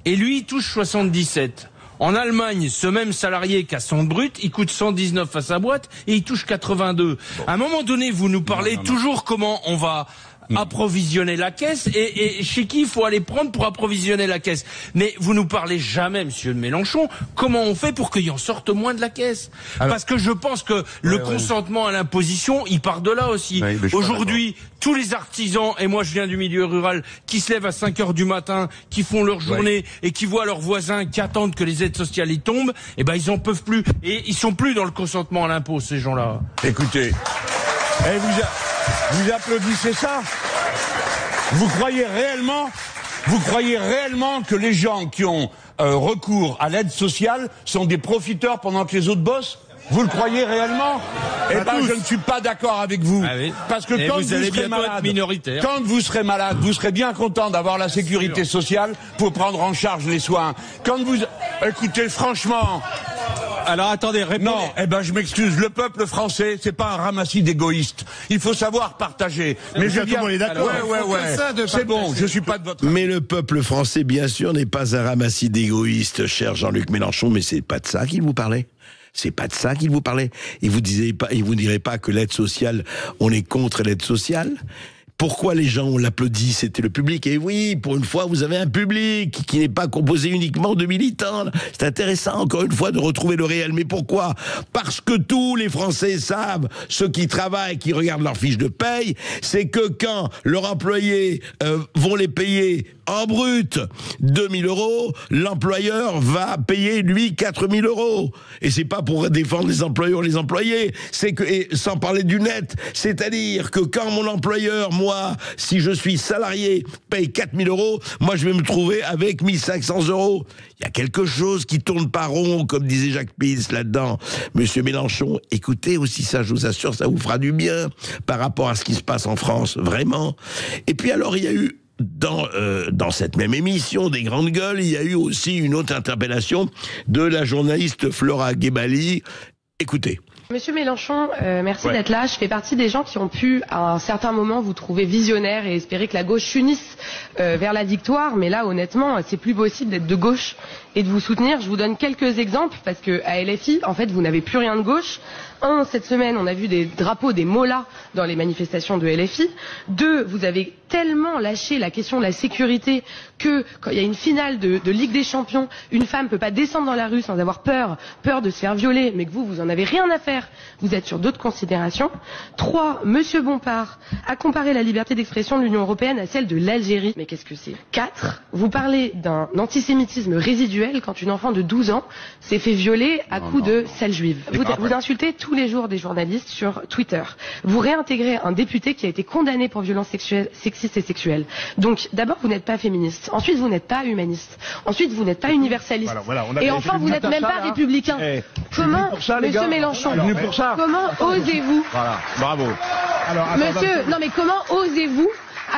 Et lui, il touche 77. En Allemagne, ce même salarié qui a 100 brut, il coûte 119 à sa boîte et il touche 82. Bon. À un moment donné, vous nous parlez toujours comment on va approvisionner la caisse et chez qui il faut aller prendre pour approvisionner la caisse. Mais vous nous parlez jamais, monsieur Mélenchon, comment on fait pour qu'il en sorte moins de la caisse. Parce que je pense que le consentement à l'imposition, il part de là aussi. Aujourd'hui, tous les artisans, et moi je viens du milieu rural, qui se lèvent à 5h du matin, qui font leur journée et qui voient leurs voisins qui attendent que les aides sociales y tombent, eh ben ils en peuvent plus. Et ils sont plus dans le consentement à l'impôt, ces gens-là. Écoutez, vous applaudissez ça? Vous croyez réellement que les gens qui ont recours à l'aide sociale sont des profiteurs pendant que les autres bossent? Vous le croyez réellement? Eh ben, je ne suis pas d'accord avec vous. Ah oui. Parce que quand vous serez malade, vous serez bien content d'avoir la sécurité sociale pour prendre en charge les soins. Écoutez, franchement. Alors attendez, répondez. Non, eh ben je m'excuse, le peuple français, c'est pas un ramassis d'égoïstes. Il faut savoir partager. Mais je viens. C'est bon, je suis pas de votre. Mais le peuple français, bien sûr, n'est pas un ramassis d'égoïstes, cher Jean-Luc Mélenchon, mais c'est pas de ça qu'il vous parlait. C'est pas de ça qu'il vous parlait. Il vous dirait pas que l'aide sociale, on est contre l'aide sociale. Pourquoi les gens, on l'applaudit? C'était le public. Et oui, pour une fois, vous avez un public qui n'est pas composé uniquement de militants. C'est intéressant, encore une fois, de retrouver le réel. Mais pourquoi? Parce que tous les Français savent, ceux qui travaillent, qui regardent leur fiche de paye, c'est que quand leurs employés vont les payer en brut 2 000 €, l'employeur va payer, lui, 4 000 €. Et c'est pas pour défendre les employeurs, les employés. C'est que, et sans parler du net, c'est-à-dire que quand mon employeur, moi, si je suis salarié, paye 4 000 €, moi je vais me trouver avec 1 500 €. Il y a quelque chose qui tourne pas rond, comme disait Jacques Pils là-dedans. Monsieur Mélenchon, écoutez aussi ça, je vous assure, ça vous fera du bien par rapport à ce qui se passe en France, vraiment. Et puis alors, il y a eu dans cette même émission des Grandes Gueules, il y a eu aussi une autre interpellation de la journaliste Flora Gebali. Écoutez. Monsieur Mélenchon, merci d'être là. Je fais partie des gens qui ont pu, à un certain moment, vous trouver visionnaire et espérer que la gauche unisse vers la victoire. Mais là, honnêtement, c'est plus possible d'être de gauche et de vous soutenir. Je vous donne quelques exemples, parce que à LFI, en fait, vous n'avez plus rien de gauche. 1, cette semaine, on a vu des drapeaux, des mollahs dans les manifestations de LFI. 2, vous avez tellement lâché la question de la sécurité que, quand il y a une finale de Ligue des Champions, une femme peut pas descendre dans la rue sans avoir peur de se faire violer, mais que vous en avez rien à faire. Vous êtes sur d'autres considérations. 3, Monsieur Bompard a comparé la liberté d'expression de l'Union européenne à celle de l'Algérie. Mais qu'est-ce que c'est? 4, vous parlez d'un antisémitisme résiduel quand une enfant de 12 ans s'est fait violer à coups de sale juive. Vous insultez tous les jours des journalistes sur Twitter. Vous réintégrez un député qui a été condamné pour violences sexistes et sexuelles. Donc, d'abord, vous n'êtes pas féministe. Ensuite, vous n'êtes pas humaniste. Ensuite, vous n'êtes pas universaliste. Et enfin, vous n'êtes même pas républicain. Comment, Monsieur Mélenchon, comment osez-vous? Voilà, bravo. Monsieur, non mais comment osez-vous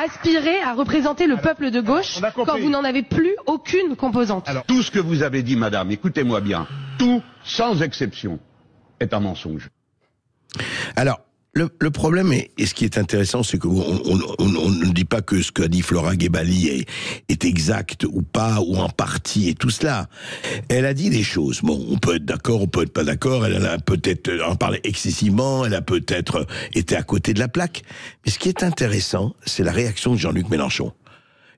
aspirer à représenter le peuple de gauche quand vous n'en avez plus aucune composante? Alors, tout ce que vous avez dit, madame, écoutez-moi bien, tout, sans exception, est un mensonge. Alors, le problème, et ce qui est intéressant, c'est qu'on ne dit pas que ce qu'a dit Flora Gebali est exact ou pas, ou en partie, et tout cela. Elle a dit des choses. Bon, on peut être d'accord, on peut être pas d'accord, elle a peut-être en parlé excessivement, elle a peut-être été à côté de la plaque. Mais ce qui est intéressant, c'est la réaction de Jean-Luc Mélenchon.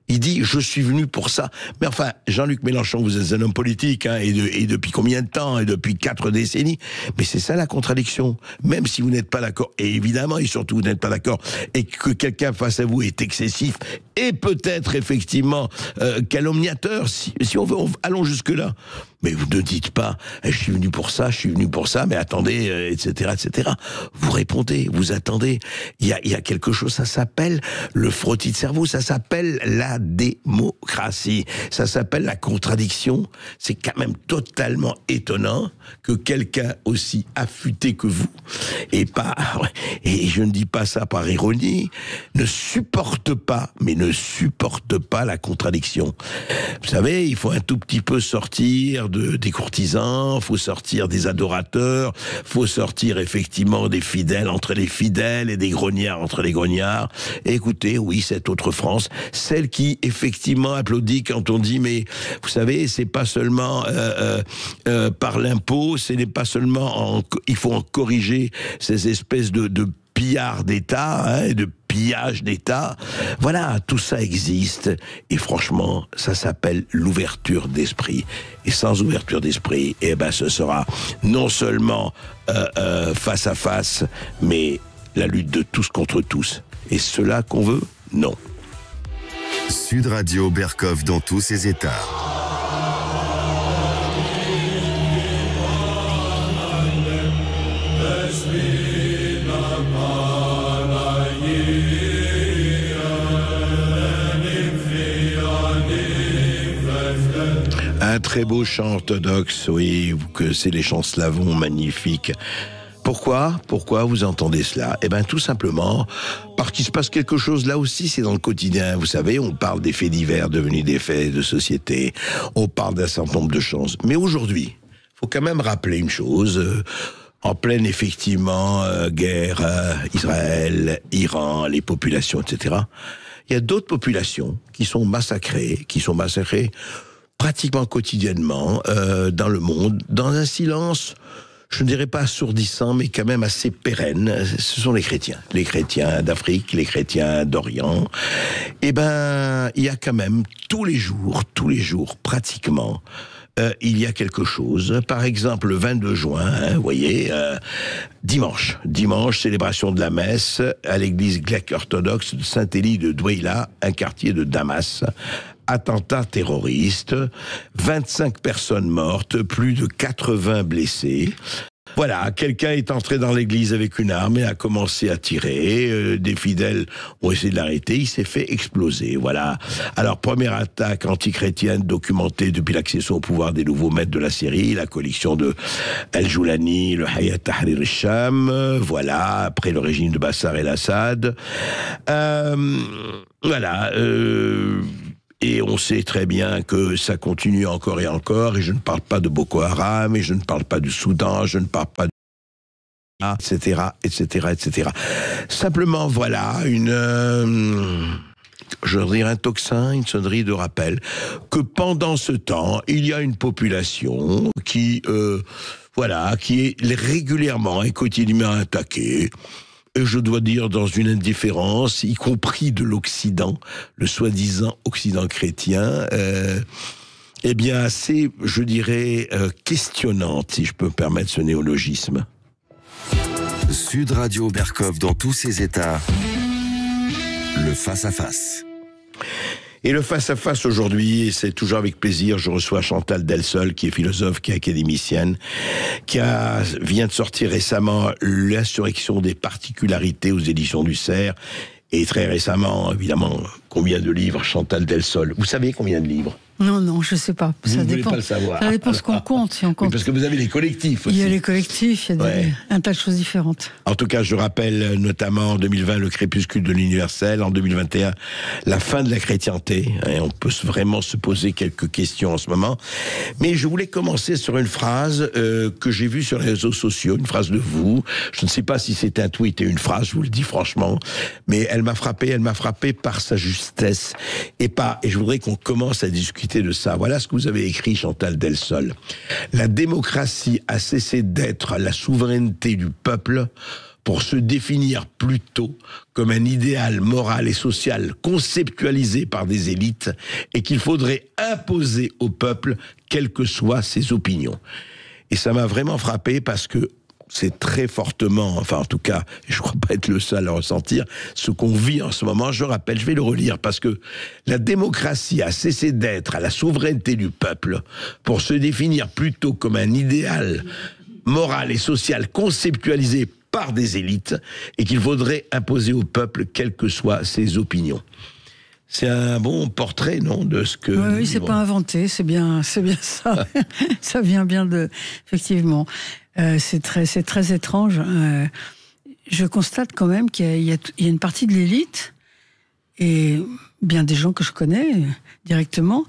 Il dit, je suis venu pour ça. Mais enfin, Jean-Luc Mélenchon, vous êtes un homme politique, hein, et depuis combien de temps? Et depuis 4 décennies. Mais c'est ça la contradiction. Même si vous n'êtes pas d'accord, et évidemment, et surtout vous n'êtes pas d'accord, et que quelqu'un face à vous est excessif, et peut-être effectivement calomniateur, si on veut, allons jusque-là. Mais vous ne dites pas, je suis venu pour ça, mais attendez, etc., etc. Vous répondez, vous attendez. Il y a quelque chose, ça s'appelle le frottis de cerveau, ça s'appelle la démocratie, ça s'appelle la contradiction. C'est quand même totalement étonnant que quelqu'un aussi affûté que vous, et je ne dis pas ça par ironie, ne supporte pas la contradiction. Vous savez, il faut un tout petit peu sortir des courtisans, faut sortir des adorateurs, faut sortir effectivement des fidèles entre les fidèles et des grognards entre les grognards. Et écoutez, oui, cette autre France, celle qui effectivement applaudit quand on dit, mais vous savez, c'est pas seulement par l'impôt, ce n'est pas seulement il faut en corriger ces espèces de pillards d'État, hein, et de pillage d'État. Voilà, tout ça existe. Et franchement, ça s'appelle l'ouverture d'esprit. Et sans ouverture d'esprit, eh ben, ce sera non seulement face à face, mais la lutte de tous contre tous. Et cela qu'on veut? Non. Sud Radio Berkoff dans tous ses états. Un très beau chant orthodoxe, oui, vous connaissez les chants slavons magnifiques. Pourquoi vous entendez cela? Eh bien, tout simplement parce qu'il se passe quelque chose là aussi, c'est dans le quotidien. Vous savez, on parle des faits divers devenus des faits de société, on parle d'un certain nombre de choses. Mais aujourd'hui, il faut quand même rappeler une chose, en pleine, effectivement, guerre, Israël, Iran, les populations, etc. Il y a d'autres populations qui sont massacrées pratiquement quotidiennement dans le monde, dans un silence, je ne dirais pas assourdissant, mais quand même assez pérenne. Ce sont les chrétiens d'Afrique, les chrétiens d'Orient. Eh ben, il y a quand même tous les jours, pratiquement, il y a quelque chose. Par exemple, le 22 juin, vous voyez, dimanche, célébration de la messe à l'église grecque-orthodoxe de Saint-Élie de Douaïla, un quartier de Damas. Attentat terroriste, 25 personnes mortes, plus de 80 blessés. Voilà, quelqu'un est entré dans l'église avec une arme et a commencé à tirer. Des fidèles ont essayé de l'arrêter, il s'est fait exploser. Voilà. Alors, première attaque antichrétienne documentée depuis l'accession au pouvoir des nouveaux maîtres de la Syrie, la coalition de El-Joulani, le Hayat Tahrir al-Sham. Voilà, après le régime de Bachar el-Assad. Voilà. Et on sait très bien que ça continue encore et encore, et je ne parle pas de Boko Haram, et je ne parle pas du Soudan, je ne parle pas de... etc. Simplement, voilà, je veux dire un tocsin, une sonnerie de rappel, que pendant ce temps, il y a une population qui est régulièrement et quotidiennement attaquée. Je dois dire dans une indifférence, y compris de l'Occident, le soi-disant Occident chrétien, eh bien assez, je dirais, questionnante, si je peux me permettre ce néologisme. Sud Radio Berkoff dans tous ses états, le face-à-face. Et le face-à-face aujourd'hui, c'est toujours avec plaisir, je reçois Chantal Delsol, qui est philosophe, qui est académicienne, qui vient de sortir récemment L'insurrection des particularités aux éditions du Cerf, et très récemment, évidemment, combien de livres, Chantal Delsol? Vous savez combien de livres? Non, je ne sais pas. Ça dépend. Pas le savoir. Ça dépend ce qu'on compte. Si on compte. Oui, parce que vous avez les collectifs aussi. Il y a les collectifs, il y a un tas de choses différentes. En tout cas, je rappelle notamment en 2020 le crépuscule de l'universel, en 2021 la fin de la chrétienté. On peut vraiment se poser quelques questions en ce moment. Mais je voulais commencer sur une phrase que j'ai vue sur les réseaux sociaux, une phrase de vous. Je ne sais pas si c'est un tweet et une phrase, je vous le dis franchement, mais elle m'a frappé par sa justesse et je voudrais qu'on commence à discuter de ça. Voilà ce que vous avez écrit, Chantal Delsol. La démocratie a cessé d'être la souveraineté du peuple pour se définir plutôt comme un idéal moral et social conceptualisé par des élites et qu'il faudrait imposer au peuple, quelles que soient ses opinions. Et ça m'a vraiment frappé parce que c'est très fortement, enfin en tout cas, je crois pas être le seul à ressentir, ce qu'on vit en ce moment. Je rappelle, je vais le relire, parce que la démocratie a cessé d'être à la souveraineté du peuple pour se définir plutôt comme un idéal moral et social conceptualisé par des élites et qu'il faudrait imposer au peuple, quelles que soient ses opinions. C'est un bon portrait, non, de ce que... Oui, c'est pas inventé, c'est bien ça. Ça vient bien de... Effectivement. C'est très étrange. Je constate quand même qu'il y a une partie de l'élite, et bien des gens que je connais directement,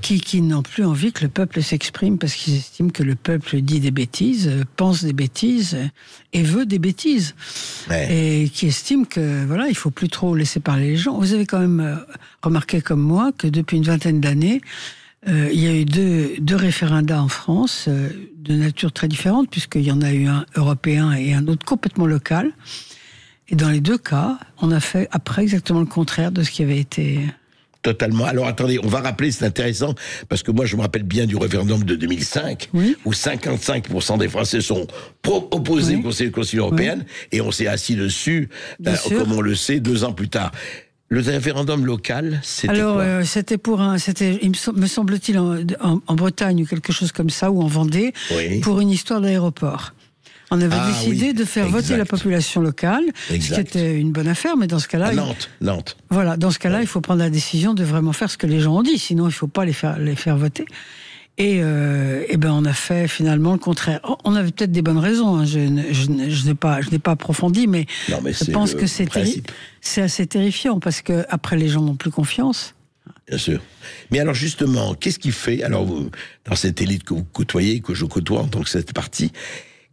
qui n'ont plus envie que le peuple s'exprime parce qu'ils estiment que le peuple dit des bêtises, pense des bêtises et veut des bêtises. Et qui estiment que, voilà, il faut plus trop laisser parler les gens. Vous avez quand même remarqué comme moi que depuis une vingtaine d'années, il y a eu deux référendats en France de nature très différente, puisqu'il y en a eu un européen et un autre complètement local. Et dans les deux cas, on a fait après exactement le contraire de ce qui avait été... Totalement. Alors attendez, on va rappeler, c'est intéressant, parce que moi je me rappelle bien du référendum de 2005, où 55% des Français sont opposés au Conseil de la Constitution européenne, et on s'est assis dessus, comme on le sait, 2 ans plus tard. Le référendum local, c'était quoi ? C'était me semble-t-il, en Bretagne ou quelque chose comme ça, ou en Vendée, pour une histoire d'aéroport. On avait décidé de faire voter la population locale, ce qui était une bonne affaire, mais dans ce cas-là... Nantes. Voilà, dans ce cas-là, il faut prendre la décision de vraiment faire ce que les gens ont dit, sinon il ne faut pas les faire voter. Et on a fait finalement le contraire. On avait peut-être des bonnes raisons, hein. Je n'ai pas approfondi, mais je pense que c'est assez terrifiant, parce qu'après les gens n'ont plus confiance. Bien sûr. Mais alors justement, qu'est-ce qui fait, alors dans cette élite que vous côtoyez, que je côtoie en tant que cette partie,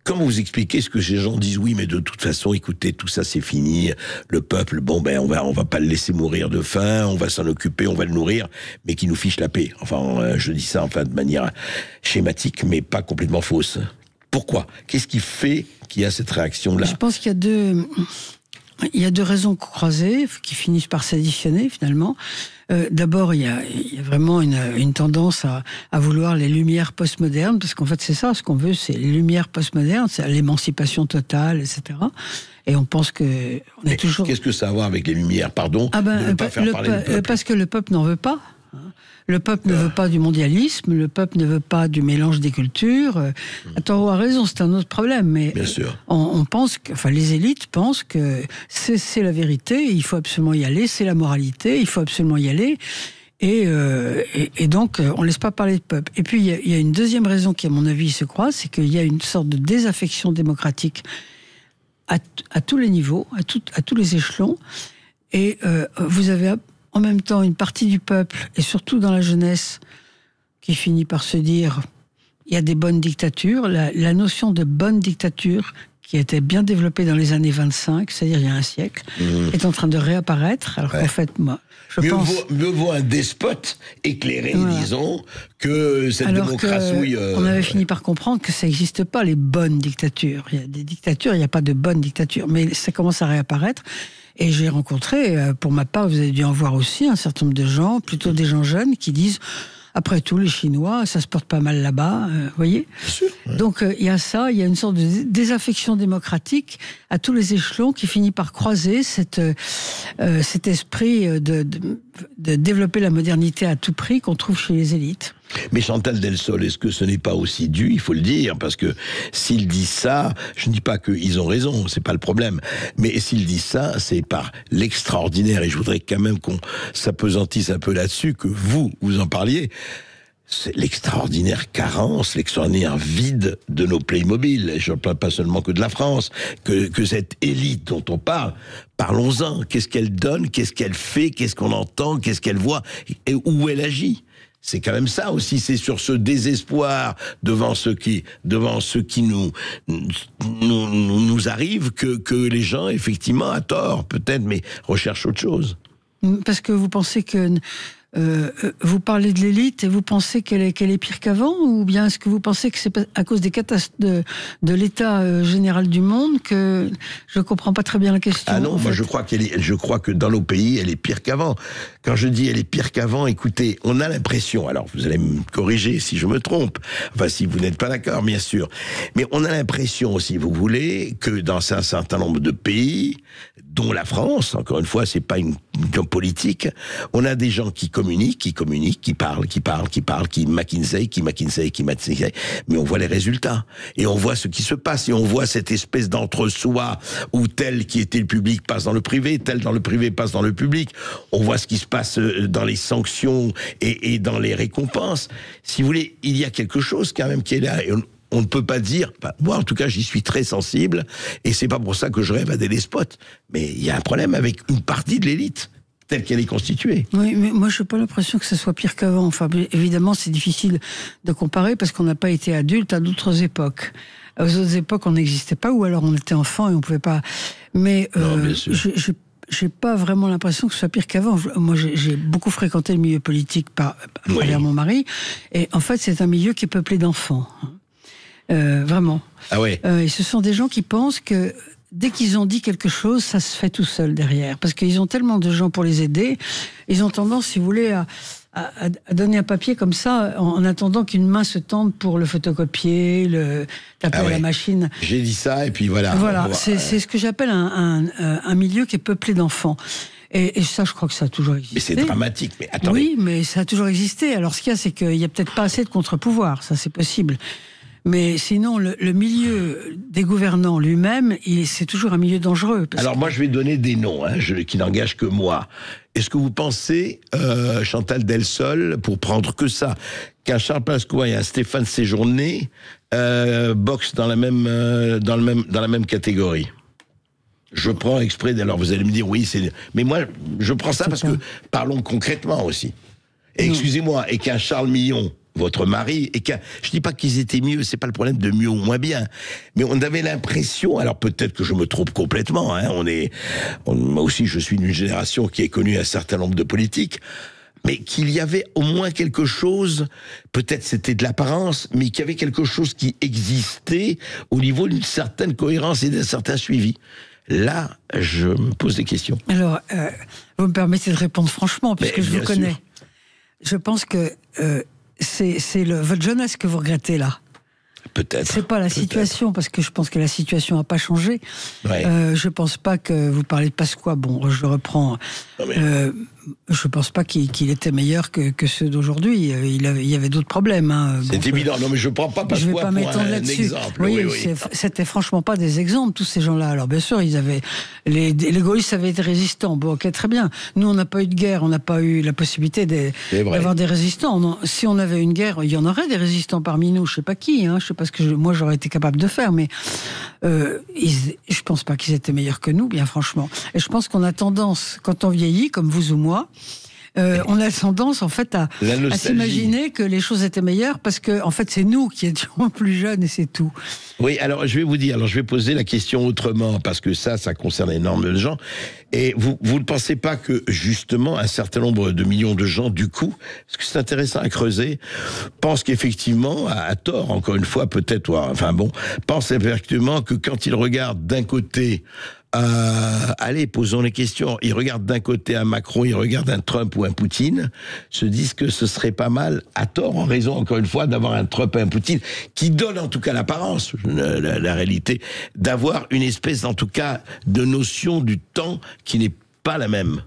comment vous expliquez ce que ces gens disent? Oui, mais de toute façon, écoutez, tout ça c'est fini. Le peuple, on va pas le laisser mourir de faim, on va s'en occuper, on va le nourrir, mais qui nous fiche la paix. Enfin, je dis ça de manière schématique, mais pas complètement fausse. Pourquoi? Qu'est-ce qui fait qu'il y a cette réaction-là? Je pense qu'il y a deux raisons croisées qui finissent par s'additionner finalement. D'abord, il y a vraiment une tendance à vouloir les lumières postmodernes, parce qu'en fait c'est ça, ce qu'on veut, c'est les lumières postmodernes, c'est l'émancipation totale, etc. Et on pense que on est toujours... Qu'est-ce que ça a à voir avec les lumières, pardon, de ne pas faire parler le peuple? Parce que le peuple n'en veut pas. Le peuple ne veut pas du mondialisme, le peuple ne veut pas du mélange des cultures. Attends, a raison, c'est un autre problème, mais bien sûr. On pense les élites pensent que c'est la vérité, il faut absolument y aller, c'est la moralité, il faut absolument y aller. Et donc, on ne laisse pas parler le peuple. Et puis, il y a une deuxième raison qui, à mon avis, se croise, c'est qu'il y a une sorte de désaffection démocratique à tous les niveaux, à tous les échelons. Et vous avez en même temps une partie du peuple, et surtout dans la jeunesse, qui finit par se dire il y a des bonnes dictatures. La notion de bonne dictature, qui était bien développée dans les années 25, c'est-à-dire il y a un siècle, est en train de réapparaître, alors qu'en fait, moi, mieux vaut un despote éclairé, disons, que cette démocratie... On avait fini par comprendre que ça n'existe pas, les bonnes dictatures. Il y a des dictatures, il n'y a pas de bonnes dictatures, mais ça commence à réapparaître. Et j'ai rencontré, pour ma part, vous avez dû en voir aussi, un certain nombre de gens, plutôt des gens jeunes, qui disent, après tout, les Chinois, ça se porte pas mal là-bas, vous voyez. Bien sûr, ouais. Donc il y a ça, il y a une sorte de désaffection démocratique à tous les échelons qui finit par croiser cet esprit de développer la modernité à tout prix qu'on trouve chez les élites. Mais Chantal Delsol, est-ce que ce n'est pas aussi dû, il faut le dire, parce que s'ils disent ça, je ne dis pas qu'ils ont raison, c'est pas le problème, mais s'ils disent ça, c'est par l'extraordinaire, et je voudrais quand même qu'on s'apesantisse un peu là-dessus, que vous en parliez, c'est l'extraordinaire carence, l'extraordinaire vide de nos Playmobil, et je ne parle pas seulement que de la France, que cette élite dont on parle, parlons-en, qu'est-ce qu'elle donne, qu'est-ce qu'elle fait, qu'est-ce qu'on entend, qu'est-ce qu'elle voit, et où elle agit. C'est quand même ça aussi, c'est sur ce désespoir devant ce qui nous arrive que les gens, effectivement, à tort, peut-être, mais recherchent autre chose. Parce que vous pensez que... vous parlez de l'élite et vous pensez qu'elle est pire qu'avant, ou bien est-ce que vous pensez que c'est à cause des catastrophes de l'état général du monde que je comprends pas très bien la question? Ah non, moi je crois que dans nos pays elle est pire qu'avant. Quand je dis elle est pire qu'avant, écoutez, on a l'impression, alors vous allez me corriger si je me trompe, enfin si vous n'êtes pas d'accord bien sûr, mais on a l'impression, si vous voulez, que dans un certain nombre de pays, dont la France, encore une fois, c'est pas une politique, on a des gens qui communiquent, qui parlent, qui McKinsey, mais on voit les résultats. Et on voit ce qui se passe, et on voit cette espèce d'entre-soi, où tel qui était le public passe dans le privé, tel dans le privé passe dans le public. On voit ce qui se passe dans les sanctions et dans les récompenses. Si vous voulez, il y a quelque chose quand même qui est là, et on ne peut pas dire, moi en tout cas j'y suis très sensible, et c'est pas pour ça que je rêve à des despotes, mais il y a un problème avec une partie de l'élite, telle qu'elle est constituée. Oui, mais moi je n'ai pas l'impression que ça soit pire qu'avant. Enfin, évidemment c'est difficile de comparer, parce qu'on n'a pas été adulte à d'autres époques. Aux autres époques on n'existait pas, ou alors on était enfant et on ne pouvait pas... Mais j'ai pas vraiment l'impression que ce soit pire qu'avant. Moi, j'ai beaucoup fréquenté le milieu politique par mon mari, et en fait c'est un milieu qui est peuplé d'enfants. Vraiment. Ah ouais. Et ce sont des gens qui pensent que dès qu'ils ont dit quelque chose, ça se fait tout seul derrière. Parce qu'ils ont tellement de gens pour les aider, ils ont tendance, si vous voulez, à donner un papier comme ça, en attendant qu'une main se tende pour le photocopier, le taper à la machine. J'ai dit ça, et puis voilà. Voilà, c'est ce que j'appelle un milieu qui est peuplé d'enfants. Et ça, je crois que ça a toujours existé. Mais c'est dramatique, mais attendez. Oui, mais ça a toujours existé. Alors, ce qu'il y a, c'est qu'il n'y a peut-être pas assez de contre-pouvoir, ça c'est possible. Mais sinon, le milieu des gouvernants lui-même, c'est toujours un milieu dangereux. Alors moi, je vais donner des noms qui n'engagent que moi. Est-ce que vous pensez, Chantal Delsol, pour prendre que ça, qu'un Charles Pasqua et un Stéphane Séjourné boxent dans la même catégorie? Je prends exprès, alors vous allez me dire, oui, mais moi, je prends ça parce que, parlons concrètement aussi. Et excusez-moi, et qu'un Charles Millon, votre mari, je dis pas qu'ils étaient mieux, c'est pas le problème de mieux ou moins bien, mais on avait l'impression, alors peut-être que je me trompe complètement, moi aussi je suis d'une génération qui a connu un certain nombre de politiques, mais qu'il y avait au moins quelque chose, peut-être c'était de l'apparence, mais qu'il y avait quelque chose qui existait au niveau d'une certaine cohérence et d'un certain suivi. Là, je me pose des questions. Alors, vous me permettez de répondre franchement, puisque je vous connais. Sûr. Je pense que c'est votre jeunesse que vous regrettez là. Peut-être. C'est pas la situation, parce que je pense que la situation n'a pas changé. Ouais. Je pense pas que vous parlez de Pasqua. Bon, je reprends. Je pense pas qu'il était meilleur que ceux d'aujourd'hui. Il y avait d'autres problèmes. C'est évident. Non, mais je prends pas Pasqua pour un exemple. Oui. C'était franchement pas des exemples, tous ces gens-là. Alors bien sûr, les gaullistes avaient été résistants. Bon, ok, très bien. Nous, on n'a pas eu de guerre, on n'a pas eu la possibilité d'avoir des résistants. Si on avait une guerre, il y en aurait des résistants parmi nous. Je sais pas qui. Je sais pas ce que moi j'aurais été capable de faire, mais je pense pas qu'ils étaient meilleurs que nous, bien franchement. Et je pense qu'on a tendance, quand on vieillit, comme vous ou moi, on a tendance en fait à s'imaginer que les choses étaient meilleures parce que en fait c'est nous qui étions plus jeunes et c'est tout. Oui, alors je vais vous dire, je vais poser la question autrement parce que ça concerne énormément de gens. Et vous ne pensez pas que justement un certain nombre de millions de gens du coup, parce que c'est intéressant à creuser, pensent qu'effectivement, à tort encore une fois peut-être, pensent effectivement que quand ils regardent d'un côté allez, posons les questions. Ils regardent d'un côté un Macron, ils regardent un Trump ou un Poutine, se disent que ce serait pas mal, à tort, en raison, encore une fois, d'avoir un Trump et un Poutine, qui donne en tout cas l'apparence, la réalité, d'avoir une espèce, en tout cas, de notion du temps qui n'est pas la même.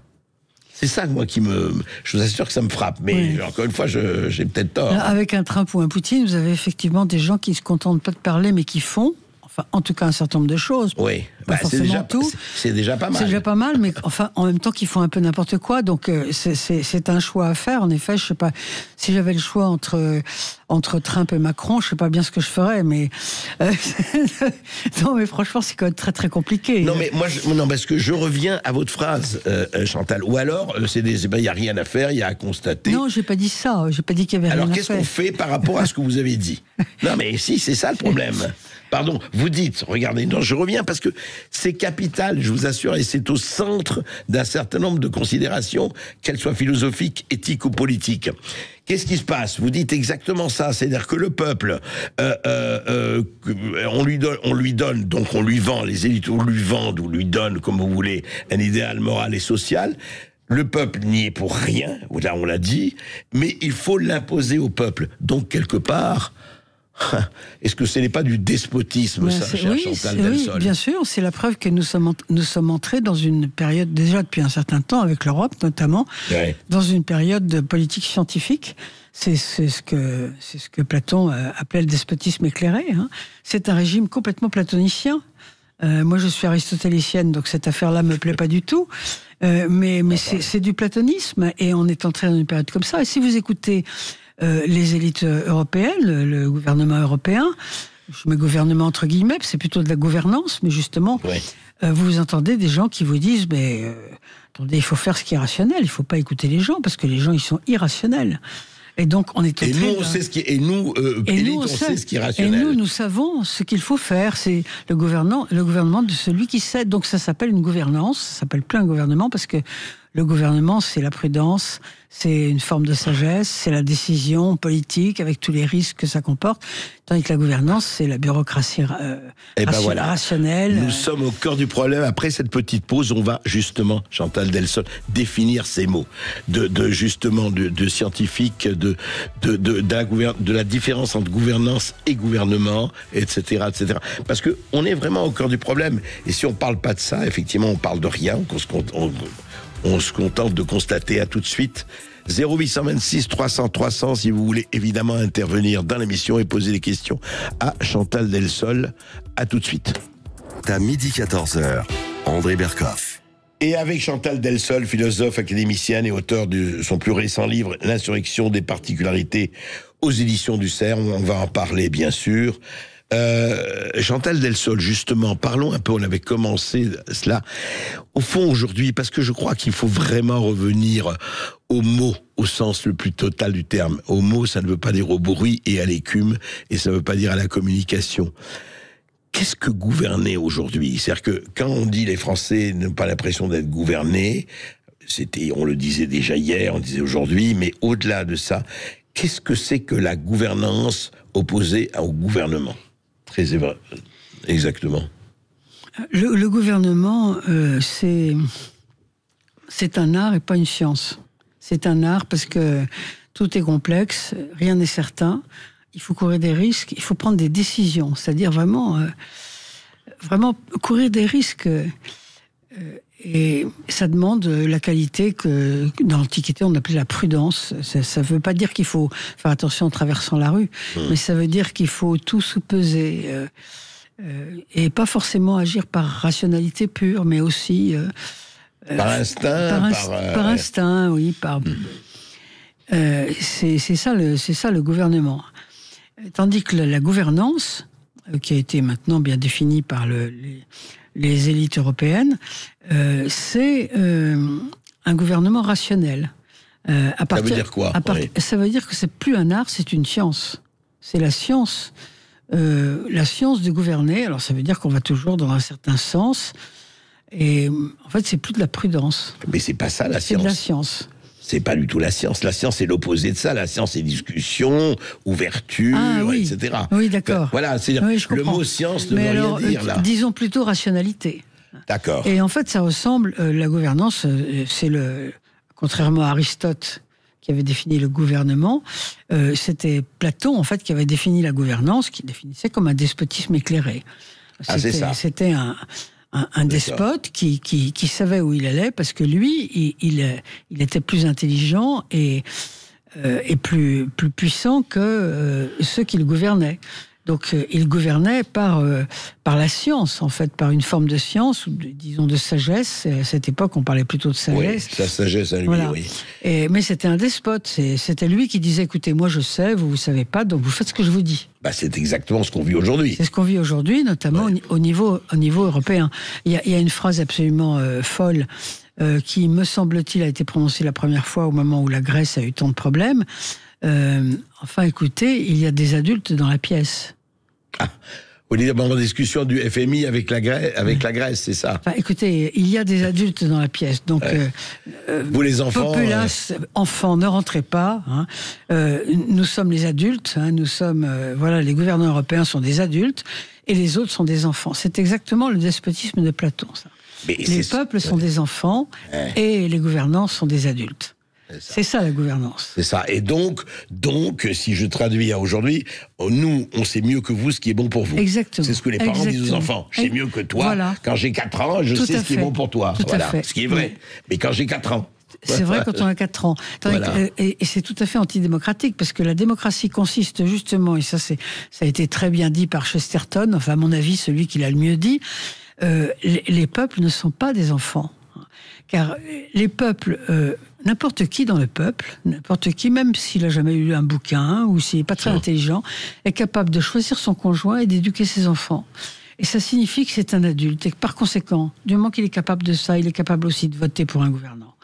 C'est ça, moi, je vous assure que ça me frappe. Mais encore une fois, j'ai peut-être tort. Avec un Trump ou un Poutine, vous avez effectivement des gens qui se contentent pas de parler, mais qui font. Enfin, en tout cas, un certain nombre de choses. Oui, c'est déjà pas mal. C'est déjà pas mal, mais enfin, en même temps qu'ils font un peu n'importe quoi. Donc, c'est un choix à faire. En effet, je sais pas si j'avais le choix entre Trump et Macron, je sais pas bien ce que je ferais, mais non, mais franchement, c'est quand même très très compliqué. Non, mais moi, parce que je reviens à votre phrase, Chantal. Ou alors, il y a rien à faire, il y a à constater. Non, j'ai pas dit ça. J'ai pas dit qu'il y avait rien à faire. Alors, qu'est-ce qu'on fait par rapport à ce que vous avez dit? Non, mais si, c'est ça le problème. Pardon, vous dites, regardez, non, je reviens parce que c'est capital, je vous assure, et c'est au centre d'un certain nombre de considérations, qu'elles soient philosophiques, éthiques ou politiques. Qu'est-ce qui se passe? Vous dites exactement ça, c'est-à-dire que le peuple, on lui donne, donc on lui vend, les élites on lui vendent ou lui donnent, comme vous voulez, un idéal moral et social. Le peuple n'y est pour rien, là on l'a dit, mais il faut l'imposer au peuple. Donc quelque part, est-ce que ce n'est pas du despotisme, ça, cher Chantal Delsol? Oui, bien sûr, c'est la preuve que nous sommes entrés dans une période, déjà depuis un certain temps, avec l'Europe notamment, dans une période de politique scientifique. C'est ce que Platon appelait le despotisme éclairé. C'est un régime complètement platonicien. Moi, je suis aristotélicienne, donc cette affaire-là me plaît pas du tout. Mais c'est du platonisme, et on est entré dans une période comme ça. Et si vous écoutez les élites européennes, le gouvernement européen, je mets gouvernement entre guillemets, c'est plutôt de la gouvernance, mais justement, vous entendez des gens qui vous disent, attendez, il faut faire ce qui est rationnel, il faut pas écouter les gens, parce que les gens, ils sont irrationnels. Et donc, on est et nous, on sait ce qui est, on sait ce qui est rationnel. Et nous savons ce qu'il faut faire. C'est le gouvernement de celui qui cède. Donc, ça s'appelle une gouvernance. Ça s'appelle plus un gouvernement parce que Le gouvernement, c'est la prudence, c'est une forme de sagesse, c'est la décision politique avec tous les risques que ça comporte. Tandis que la gouvernance, c'est la bureaucratie rationnelle. Nous sommes au cœur du problème. Après cette petite pause, on va justement, Chantal Delsol, définir ces mots de scientifique, de la différence entre gouvernance et gouvernement, etc., etc. Parce que on est vraiment au cœur du problème. Et si on parle pas de ça, effectivement, on parle de rien. On se contente de constater. À tout de suite. 0826 300 300 si vous voulez évidemment intervenir dans l'émission et poser des questions à Chantal Delsol. À tout de suite. À midi 14h, André Berkoff. Et avec Chantal Delsol, philosophe, académicienne et auteur de son plus récent livre, L'insurrection des particularités, aux éditions du CERF. On va en parler, bien sûr. Chantal Delsol, justement, parlons un peu, on avait commencé cela. Au fond, aujourd'hui, parce que je crois qu'il faut vraiment revenir aux mots, au sens le plus total du terme. Aux mots, ça ne veut pas dire au bruit et à l'écume, et ça ne veut pas dire à la communication. Qu'est-ce que gouverner aujourd'hui? C'est-à-dire que quand on dit les Français n'ont pas l'impression d'être gouvernés, on le disait déjà hier, on le disait aujourd'hui, mais au-delà de ça, qu'est-ce que c'est que la gouvernance opposée au gouvernement? Très exactement. Le gouvernement, c'est un art et pas une science. C'est un art parce que tout est complexe, rien n'est certain. Il faut courir des risques, il faut prendre des décisions, c'est-à-dire vraiment courir des risques. Et ça demande la qualité que dans l'Antiquité on appelait la prudence. Ça ne veut pas dire qu'il faut faire attention en traversant la rue, mais ça veut dire qu'il faut tout sous-peser et pas forcément agir par rationalité pure, mais aussi par instinct, par instinct, oui, c'est ça le gouvernement. Tandis que la gouvernance, qui a été maintenant bien définie par les élites européennes, c'est un gouvernement rationnel. Ça veut dire quoi? Ça veut dire que c'est plus un art, c'est une science. C'est la science de gouverner. Alors ça veut dire qu'on va toujours dans un certain sens. Et en fait, c'est plus de la prudence. Mais c'est pas ça la science. C'est de la science. C'est pas du tout la science. La science, c'est l'opposé de ça. La science, c'est discussion, ouverture, etc. Oui, d'accord. Voilà, c'est le mot science ne veut rien dire, là. Disons plutôt rationalité. D'accord. Et en fait, ça ressemble, la gouvernance, contrairement à Aristote, qui avait défini le gouvernement, c'était Platon, en fait, qui avait défini la gouvernance, qui définissait comme un despotisme éclairé. C'est ça. C'était un despote qui savait où il allait, parce que lui, il était plus intelligent et plus puissant que ceux qui le gouvernaient. Donc il gouvernait par la science, en fait, par une forme de science, ou disons de sagesse. À cette époque, on parlait plutôt de sagesse. Oui, sa sagesse à lui, voilà. Oui. Mais c'était un despote. C'était lui qui disait, écoutez, moi je sais, vous ne savez pas, donc vous faites ce que je vous dis. C'est exactement ce qu'on vit aujourd'hui. C'est ce qu'on vit aujourd'hui, notamment au niveau européen. Il y a une phrase absolument folle qui, me semble-t-il, a été prononcée la première fois au moment où la Grèce a eu tant de problèmes. Enfin, écoutez, il y a des adultes dans la pièce. Vous voulez dire en discussion du FMI avec la Grèce, c'est ça? Enfin, écoutez, il y a des adultes dans la pièce, donc vous les enfants, populace, enfants, ne rentrez pas. Hein. Nous sommes les adultes. Hein, nous sommes, les gouvernants européens sont des adultes et les autres sont des enfants. C'est exactement le despotisme de Platon. Ça. Les peuples sont des enfants et les gouvernants sont des adultes. C'est ça la gouvernance. C'est ça. Et donc, si je traduis à aujourd'hui, nous, on sait mieux que vous ce qui est bon pour vous. Exactement. C'est ce que les parents disent aux enfants. Je sais mieux que toi. Voilà. Quand j'ai 4 ans, je sais ce qui est bon pour toi. Voilà. Ce qui est vrai. Oui. Mais quand j'ai 4 ans. C'est vrai quand on a 4 ans. Et c'est tout à fait antidémocratique, parce que la démocratie consiste justement, et ça a été très bien dit par Chesterton, enfin à mon avis celui qui l'a le mieux dit, les peuples ne sont pas des enfants. Car les peuples, n'importe qui dans le peuple, n'importe qui, même s'il n'a jamais lu un bouquin ou s'il n'est pas très intelligent, est capable de choisir son conjoint et d'éduquer ses enfants. Et ça signifie que c'est un adulte et que par conséquent, du moment qu'il est capable de ça, il est capable aussi de voter pour un gouvernant.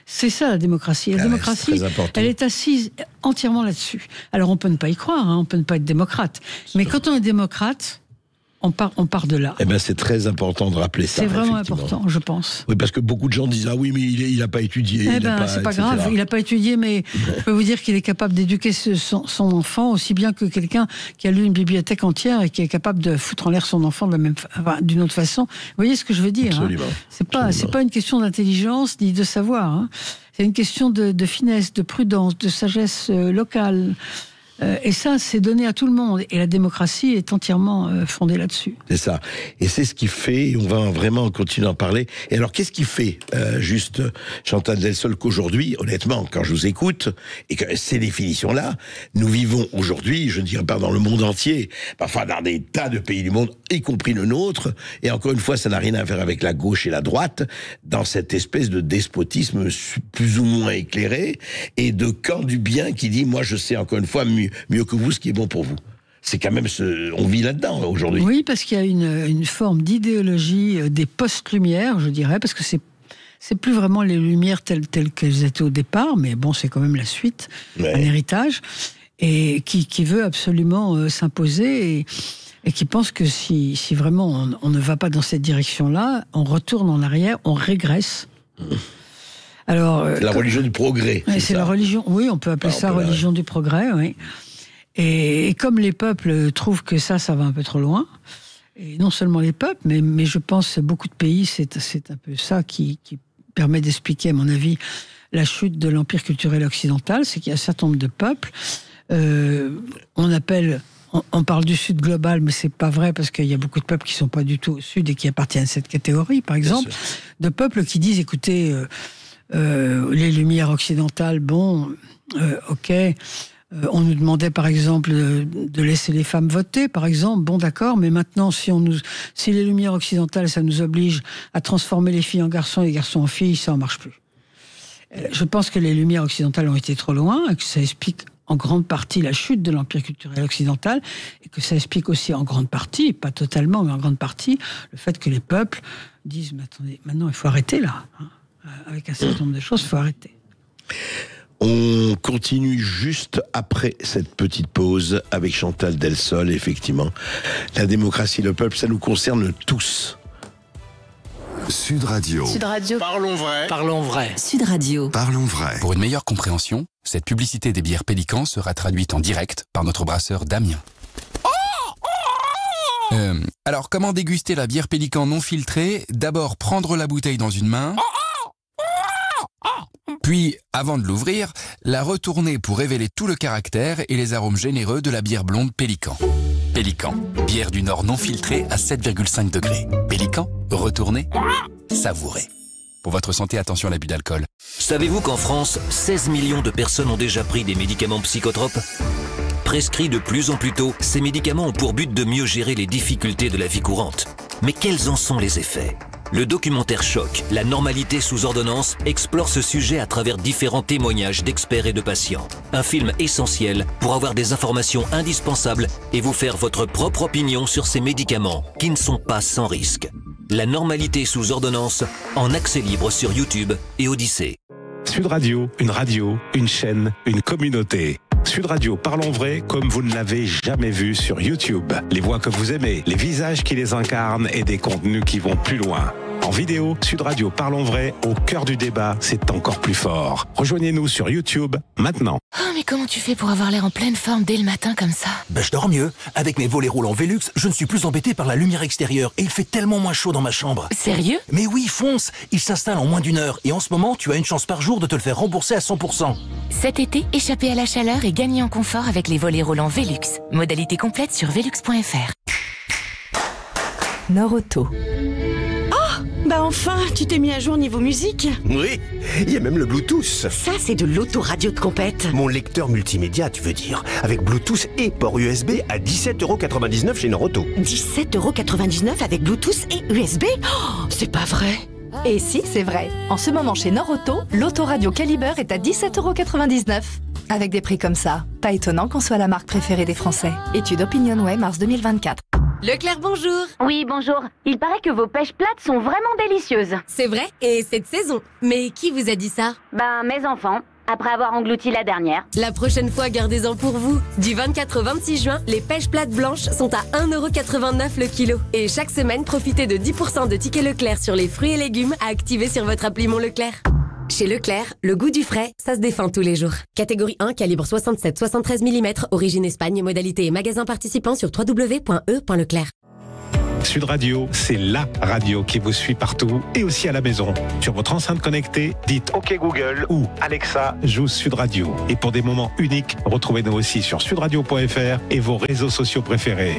C'est ça la démocratie. La démocratie, elle est assise entièrement là-dessus. Alors on peut ne pas y croire, on peut ne pas être démocrate. Mais quand on est démocrate, on part de là. Eh ben, c'est très important de rappeler ça. C'est vraiment important, je pense. Oui, parce que beaucoup de gens disent oui, mais il n'a pas étudié. Eh ben, c'est pas grave, il n'a pas étudié, mais je peux vous dire qu'il est capable d'éduquer son enfant aussi bien que quelqu'un qui a lu une bibliothèque entière et qui est capable de foutre en l'air son enfant d'une autre façon. Vous voyez ce que je veux dire? Absolument. C'est pas une question d'intelligence ni de savoir. Hein. C'est une question de finesse, de prudence, de sagesse locale. Et ça, c'est donné à tout le monde. Et la démocratie est entièrement fondée là-dessus. C'est ça. Et c'est ce qui fait, et on va vraiment continuer à en parler. Et alors, qu'est-ce qui fait, juste, Chantal Delsol, qu'aujourd'hui, honnêtement, quand je vous écoute, et que ces définitions-là, nous vivons aujourd'hui, je ne dirais pas dans le monde entier, parfois dans des tas de pays du monde, y compris le nôtre, et encore une fois, ça n'a rien à faire avec la gauche et la droite, dans cette espèce de despotisme plus ou moins éclairé, et de camp du bien qui dit, moi je sais encore une fois mieux que vous ce qui est bon pour vous. C'est quand même on vit là-dedans aujourd'hui. Oui, parce qu'il y a une forme d'idéologie des post-lumières, je dirais, parce que c'est plus vraiment les lumières telles qu'elles étaient au départ, mais bon, c'est quand même la suite, un héritage, et qui veut absolument s'imposer, et qui pense que si vraiment on ne va pas dans cette direction-là, on retourne en arrière, on régresse. Alors, c'est la religion du progrès. C'est la religion, oui, on peut appeler ça religion du progrès, oui. Et comme les peuples trouvent que ça va un peu trop loin, et non seulement les peuples, mais je pense beaucoup de pays, c'est un peu ça qui permet d'expliquer, à mon avis, la chute de l'empire culturel occidental, c'est qu'il y a un certain nombre de peuples, on parle du Sud global, mais c'est pas vrai parce qu'il y a beaucoup de peuples qui sont pas du tout au Sud et qui appartiennent à cette catégorie, par exemple, de peuples qui disent, écoutez, les lumières occidentales, ok, on nous demandait par exemple de laisser les femmes voter, par exemple, bon d'accord, mais maintenant si les lumières occidentales, ça nous oblige à transformer les filles en garçons et les garçons en filles, ça en marche plus. Je pense que les lumières occidentales ont été trop loin, et que ça explique en grande partie la chute de l'empire culturel occidental, et que ça explique aussi en grande partie, pas totalement, mais en grande partie, le fait que les peuples disent, mais attendez, maintenant il faut arrêter là, hein. Avec un certain nombre de choses, il faut arrêter. On continue juste après cette petite pause avec Chantal Delsol, effectivement. La démocratie, le peuple, ça nous concerne tous. Sud Radio. Sud Radio. Parlons vrai. Parlons vrai. Sud Radio. Parlons vrai. Pour une meilleure compréhension, cette publicité des bières Pélican sera traduite en direct par notre brasseur Damien. Alors, comment déguster la bière Pélican non filtrée? D'abord, prendre la bouteille dans une main, puis, avant de l'ouvrir, la retourner pour révéler tout le caractère et les arômes généreux de la bière blonde Pélican. Pélican, bière du Nord non filtrée à 7,5 degrés. Pélican, retournez, savourez. Pour votre santé, attention à l'abus d'alcool. Savez-vous qu'en France, 16 millions de personnes ont déjà pris des médicaments psychotropes? Prescrits de plus en plus tôt, ces médicaments ont pour but de mieux gérer les difficultés de la vie courante. Mais quels en sont les effets? Le documentaire Choc, la normalité sous ordonnance, explore ce sujet à travers différents témoignages d'experts et de patients. Un film essentiel pour avoir des informations indispensables et vous faire votre propre opinion sur ces médicaments qui ne sont pas sans risque. La normalité sous ordonnance, en accès libre sur YouTube et Odyssée. Sud Radio, une chaîne, une communauté. Sud Radio, parlons vrai comme vous ne l'avez jamais vu sur YouTube. Les voix que vous aimez, les visages qui les incarnent et des contenus qui vont plus loin. En vidéo, Sud Radio, parlons vrai, au cœur du débat, c'est encore plus fort. Rejoignez-nous sur YouTube, maintenant. Oh, mais comment tu fais pour avoir l'air en pleine forme dès le matin comme ça? Je dors mieux. Avec mes volets roulants Velux, je ne suis plus embêté par la lumière extérieure et il fait tellement moins chaud dans ma chambre. Sérieux? Mais oui, fonce. Il s'installe en moins d'1 heure et en ce moment, tu as une chance par jour de te le faire rembourser à 100%. Cet été, échappez à la chaleur et gagnez en confort avec les volets roulants Velux. Modalité complète sur velux.fr. Norauto. Bah enfin, tu t'es mis à jour niveau musique? Oui, il y a même le Bluetooth. Ça, c'est de l'autoradio de compète. Mon lecteur multimédia, tu veux dire, avec Bluetooth et port USB à 17,99 € chez Norauto. 17,99 € avec Bluetooth et USB? Oh, c'est pas vrai. Et si, c'est vrai. En ce moment chez Norauto, l'autoradio Caliber est à 17,99 €. Avec des prix comme ça, pas étonnant qu'on soit la marque préférée des Français. Étude OpinionWay, mars 2024. Leclerc, bonjour. Oui, bonjour. Il paraît que vos pêches plates sont vraiment délicieuses. C'est vrai, et c'est de saison. Mais qui vous a dit ça? Mes enfants. après avoir englouti la dernière. La prochaine fois, gardez-en pour vous. Du 24 au 26 juin, les pêches plates blanches sont à 1,89 € le kilo. Et chaque semaine, profitez de 10% de tickets Leclerc sur les fruits et légumes à activer sur votre appli Mon Leclerc. Chez Leclerc, le goût du frais, ça se défend tous les jours. Catégorie 1, calibre 67-73 mm, origine Espagne, modalité et magasin participant sur www.e.leclerc. Sud Radio, c'est la radio qui vous suit partout et aussi à la maison. Sur votre enceinte connectée, dites OK Google ou Alexa joue Sud Radio. Et pour des moments uniques, retrouvez-nous aussi sur sudradio.fr et vos réseaux sociaux préférés.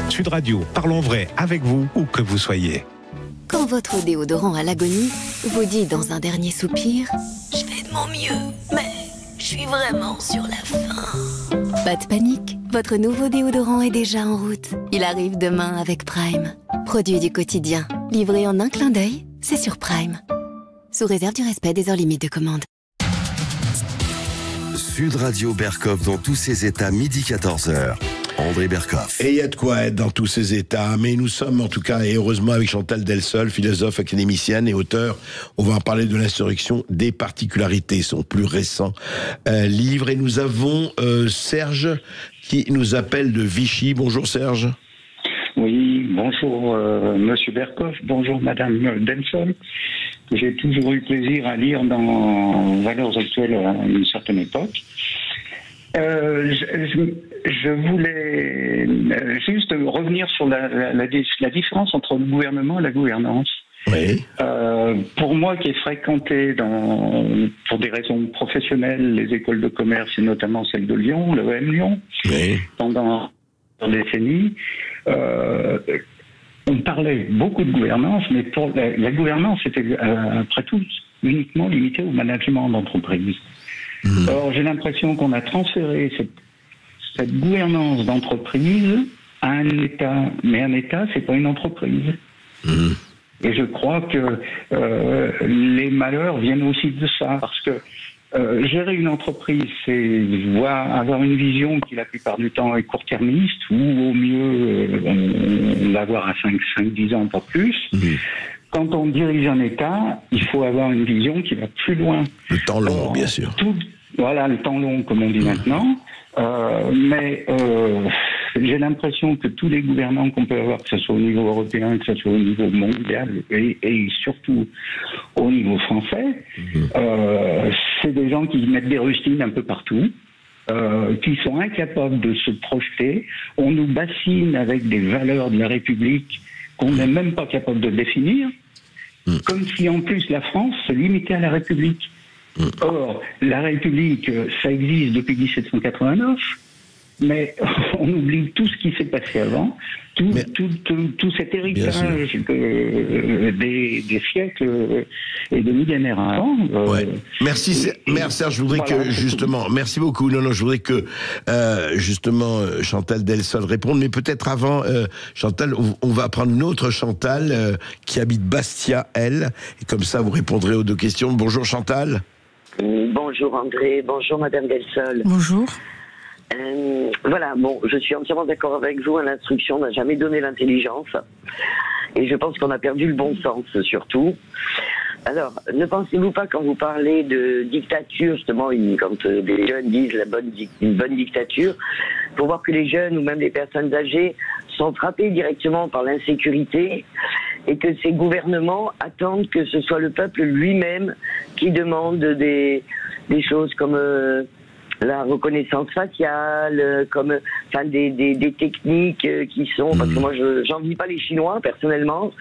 Sud Radio, parlons vrai avec vous où que vous soyez. Quand votre déodorant à l'agonie vous dit dans un dernier soupir « Je fais de mon mieux, mais je suis vraiment sur la fin ». Pas de panique, votre nouveau déodorant est déjà en route. Il arrive demain avec Prime. Produit du quotidien, livré en un clin d'œil, c'est sur Prime. Sous réserve du respect des heures limites de commande. Sud Radio Berkov dans tous ses états, midi 14h. André Berkoff. Et il y a de quoi être dans tous ces états, mais nous sommes en tout cas, et heureusement, avec Chantal Delsol, philosophe, académicienne et auteur. On va en parler de l'insurrection des particularités, son plus récent livre. Et nous avons Serge qui nous appelle de Vichy. Bonjour Serge. Oui, bonjour Monsieur Berkoff, bonjour Madame Delsol. J'ai toujours eu plaisir à lire dans Valeurs actuelles à une certaine époque. Je voulais juste revenir sur la différence entre le gouvernement et la gouvernance. Oui. Pour moi qui ai fréquenté pour des raisons professionnelles les écoles de commerce et notamment celle de Lyon, l'EM Lyon, oui, pendant des décennies, on parlait beaucoup de gouvernance, mais pour la gouvernance était après tout uniquement limitée au management d'entreprise. Or, j'ai l'impression qu'on a transféré cette gouvernance d'entreprise à un État. Mais un État, c'est pas une entreprise. Et je crois que les malheurs viennent aussi de ça. Parce que gérer une entreprise, c'est avoir une vision qui, la plupart du temps, est court-termiste, ou au mieux, on va avoir à 5-10 ans, pas plus. Quand on dirige un État, il faut avoir une vision qui va plus loin. Le temps long, bien sûr. Voilà, le temps long, comme on dit maintenant. Mais j'ai l'impression que tous les gouvernants qu'on peut avoir, que ce soit au niveau européen, que ce soit au niveau mondial, et surtout au niveau français, c'est des gens qui mettent des rustines un peu partout. Qui sont incapables de se projeter. On nous bassine avec des valeurs de la République qu'on n'est même pas capable de définir, comme si en plus la France se limitait à la République. Or, la République, ça existe depuis 1789, mais on oublie tout ce qui s'est passé avant, tout cet héritage des siècles et des millénaires avant. Merci Serge, je voudrais que justement, merci beaucoup. Je voudrais que justement Chantal Delsol réponde, mais peut-être avant, Chantal, on va prendre une autre Chantal qui habite Bastia, elle, et comme ça vous répondrez aux deux questions. Bonjour Chantal. Bonjour André, bonjour Madame Delsol. Bonjour. Voilà, bon, je suis entièrement d'accord avec vous, l'instruction n'a jamais donné l'intelligence, et je pense qu'on a perdu le bon sens surtout. Alors, ne pensez-vous pas, quand vous parlez de dictature, justement, quand des jeunes disent une bonne dictature, pour voir que les jeunes ou même les personnes âgées sont frappés directement par l'insécurité et que ces gouvernements attendent que ce soit le peuple lui-même qui demande des choses comme la reconnaissance faciale, comme des techniques qui sont, parce que moi j'envie pas les Chinois personnellement,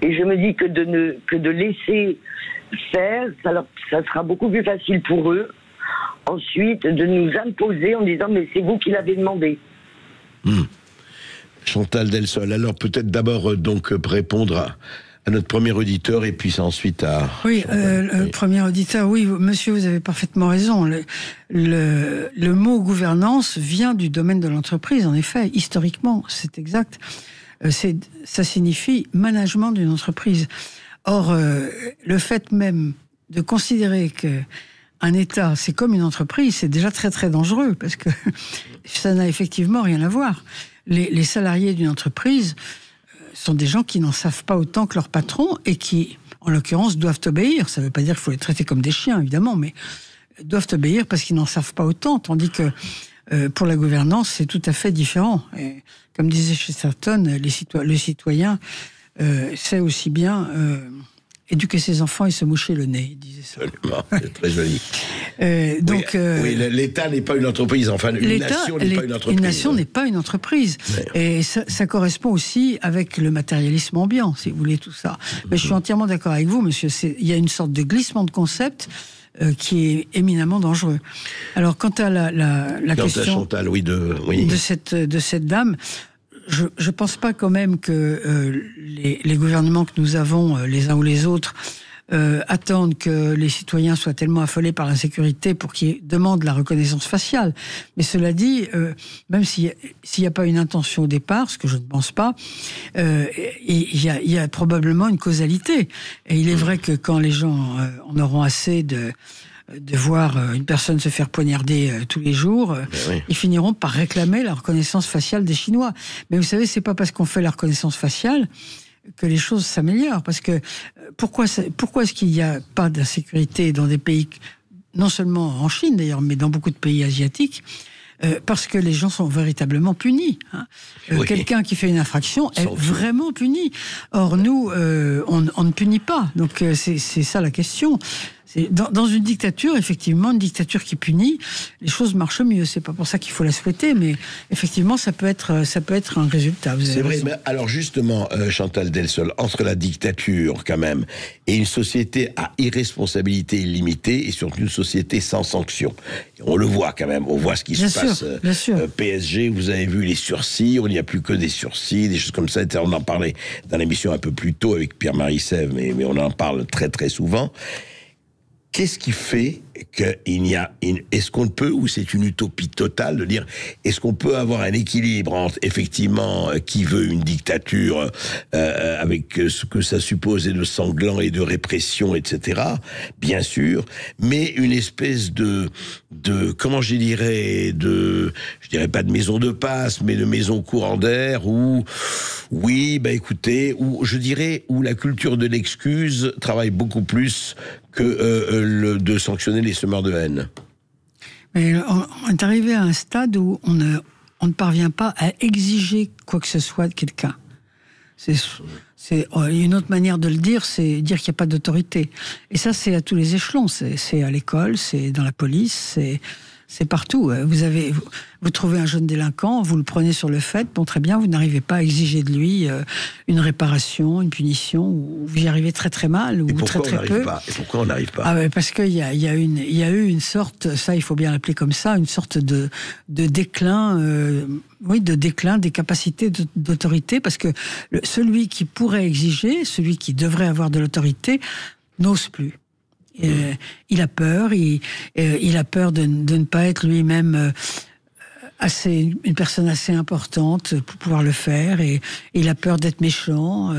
et je me dis que de laisser faire, ça sera beaucoup plus facile pour eux ensuite de nous imposer en disant mais c'est vous qui l'avez demandé. Chantal Delsol, alors peut-être d'abord répondre à notre premier auditeur et puis ensuite à... Oui, premier auditeur, oui, monsieur, vous avez parfaitement raison. Le mot gouvernance vient du domaine de l'entreprise, en effet, historiquement, c'est exact. Ça signifie management d'une entreprise. Or, le fait même de considérer qu'un État, c'est comme une entreprise, c'est déjà très très dangereux, parce que ça n'a effectivement rien à voir. Les salariés d'une entreprise sont des gens qui n'en savent pas autant que leur patron et qui, en l'occurrence, doivent obéir. Ça ne veut pas dire qu'il faut les traiter comme des chiens, évidemment, mais doivent obéir parce qu'ils n'en savent pas autant, tandis que pour la gouvernance, c'est tout à fait différent. Et, comme disait Chesterton, le citoyen sait aussi bien éduquer ses enfants et se moucher le nez, il disait ça. Absolument, c'est très joli. Oui, l'État n'est pas une entreprise, enfin, une nation n'est pas une entreprise. Une nation n'est pas une entreprise. Et ça correspond aussi avec le matérialisme ambiant, si vous voulez, tout ça. Mais je suis entièrement d'accord avec vous, monsieur. Il y a une sorte de glissement de concept qui est éminemment dangereux. Alors, quant à la question Chantal, de cette dame, je ne pense pas quand même que les gouvernements que nous avons, les uns ou les autres, attendent que les citoyens soient tellement affolés par l'insécurité pour qu'ils demandent la reconnaissance faciale. Mais cela dit, même s'il n'y a pas une intention au départ, ce que je ne pense pas, il y a probablement une causalité. Et il est vrai que quand les gens en auront assez de voir une personne se faire poignarder tous les jours, ils finiront par réclamer la reconnaissance faciale des Chinois. Mais vous savez, c'est pas parce qu'on fait la reconnaissance faciale que les choses s'améliorent. Parce que pourquoi est-ce qu'il n'y a pas d'insécurité dans des pays, non seulement en Chine d'ailleurs, mais dans beaucoup de pays asiatiques? Parce que les gens sont véritablement punis. Quelqu'un qui fait une infraction est vraiment puni. Or, nous, on ne punit pas. Donc, c'est ça la question. Dans une dictature, effectivement, une dictature qui punit, les choses marchent mieux. C'est pas pour ça qu'il faut la souhaiter, mais effectivement, ça peut être un résultat. C'est vrai, mais alors justement, Chantal Delsol, entre la dictature, quand même, et une société à irresponsabilité illimitée, et surtout une société sans sanction. On le voit quand même, on voit ce qui se passe. Bien sûr. PSG, vous avez vu les sursis, il n'y a plus que des sursis, des choses comme ça. On en parlait dans l'émission un peu plus tôt avec Pierre-Marie Sèvres, mais on en parle très très souvent. Qu'est-ce qui fait qu'il y a est-ce qu'on peut, ou c'est une utopie totale de dire, est-ce qu'on peut avoir un équilibre entre, effectivement, qui veut une dictature avec ce que ça suppose de sanglant et de répression, etc., bien sûr, mais une espèce de comment je dirais pas de maison de passe, mais de maison courant d'air, où, oui, écoutez, où la culture de l'excuse travaille beaucoup plus que de sanctionner les semeurs de haine. Mais on est arrivé à un stade où on ne parvient pas à exiger quoi que ce soit de quelqu'un. Une autre manière de le dire, c'est dire qu'il n'y a pas d'autorité. Et ça, c'est à tous les échelons. C'est à l'école, c'est dans la police, c'est partout. Vous trouvez un jeune délinquant, vous le prenez sur le fait, bon, très bien, vous n'arrivez pas à exiger de lui une réparation, une punition, ou vous y arrivez très très mal, ou très très peu. Et pourquoi on n'arrive pas? Parce qu'il y a eu une sorte, ça il faut bien l'appeler comme ça, une sorte de déclin, de déclin des capacités d'autorité, parce que celui qui pourrait exiger, celui qui devrait avoir de l'autorité, n'ose plus. Il a peur, il a peur de ne pas être lui-même une personne assez importante pour pouvoir le faire, et il a peur d'être méchant.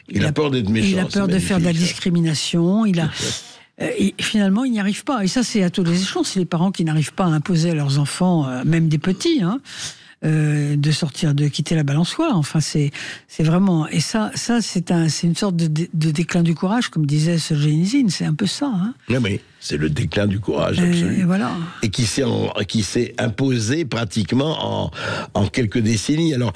Il a peur d'être méchant. Il a peur de faire de la discrimination. Et finalement, il n'y arrive pas. Et ça, c'est à tous les échelons. C'est les parents qui n'arrivent pas à imposer à leurs enfants, même des petits, de quitter la balançoire. Enfin, c'est vraiment, et ça c'est une sorte de déclin du courage, comme disait Solzhenitsyn. C'est un peu ça. Non, mais c'est le déclin du courage absolu. Et voilà. Et qui s'est imposé pratiquement en quelques décennies. Alors,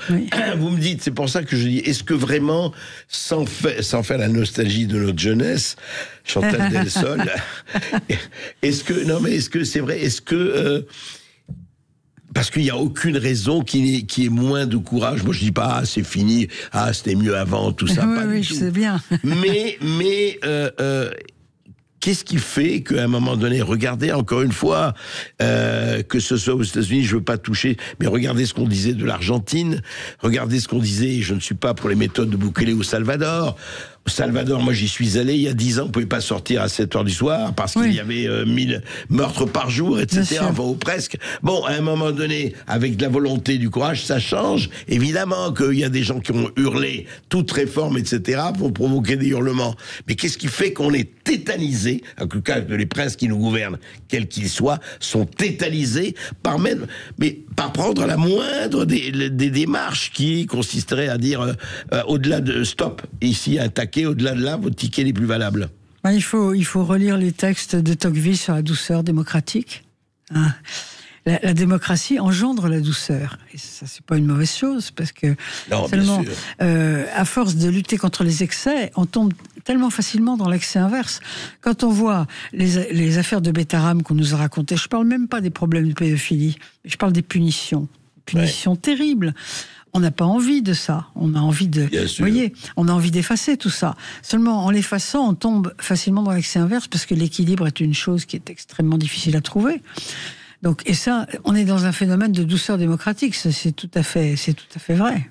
vous me dites, c'est pour ça que je dis, est-ce que vraiment, sans faire la nostalgie de notre jeunesse, Chantal Delsol, est-ce que c'est vrai, parce qu'il n'y a aucune raison qui ait moins de courage. Moi, je dis pas, c'est fini, c'était mieux avant, tout ça. Oui, je sais bien. Mais qu'est-ce qui fait qu'à un moment donné, regardez encore une fois, que ce soit aux États-Unis, je veux pas toucher, mais regardez ce qu'on disait de l'Argentine, regardez ce qu'on disait, je ne suis pas pour les méthodes de Bukele au Salvador. Au Salvador, moi j'y suis allé il y a 10 ans, on ne pouvait pas sortir à 7h du soir parce qu'il y avait 1000 meurtres par jour, etc. Enfin, ou presque. Bon, à un moment donné, avec de la volonté, du courage, ça change. Évidemment qu'il y a des gens qui ont hurlé toute réforme, etc. pour provoquer des hurlements. Mais qu'est-ce qui fait qu'on est tétanisé, en tout cas les princes qui nous gouvernent, quels qu'ils soient, sont tétanisés par prendre la moindre des démarches qui consisteraient à dire au-delà de stop, ici un taquet, au-delà de là, vos tickets les plus valables. Il faut relire les textes de Tocqueville sur la douceur démocratique. Hein. La démocratie engendre la douceur. Et ça, c'est pas une mauvaise chose, parce que seulement, à force de lutter contre les excès, on tombe tellement facilement dans l'excès inverse. Quand on voit les affaires de Betaram qu'on nous a racontées, je parle même pas des problèmes de pédophilie, je parle des punitions. Punitions terribles. On n'a pas envie de ça. On a envie de, on a envie d'effacer tout ça. Seulement, en l'effaçant, on tombe facilement dans l'excès inverse, parce que l'équilibre est une chose qui est extrêmement difficile à trouver. Donc, et ça, on est dans un phénomène de douceur démocratique, ça, c'est tout à fait vrai.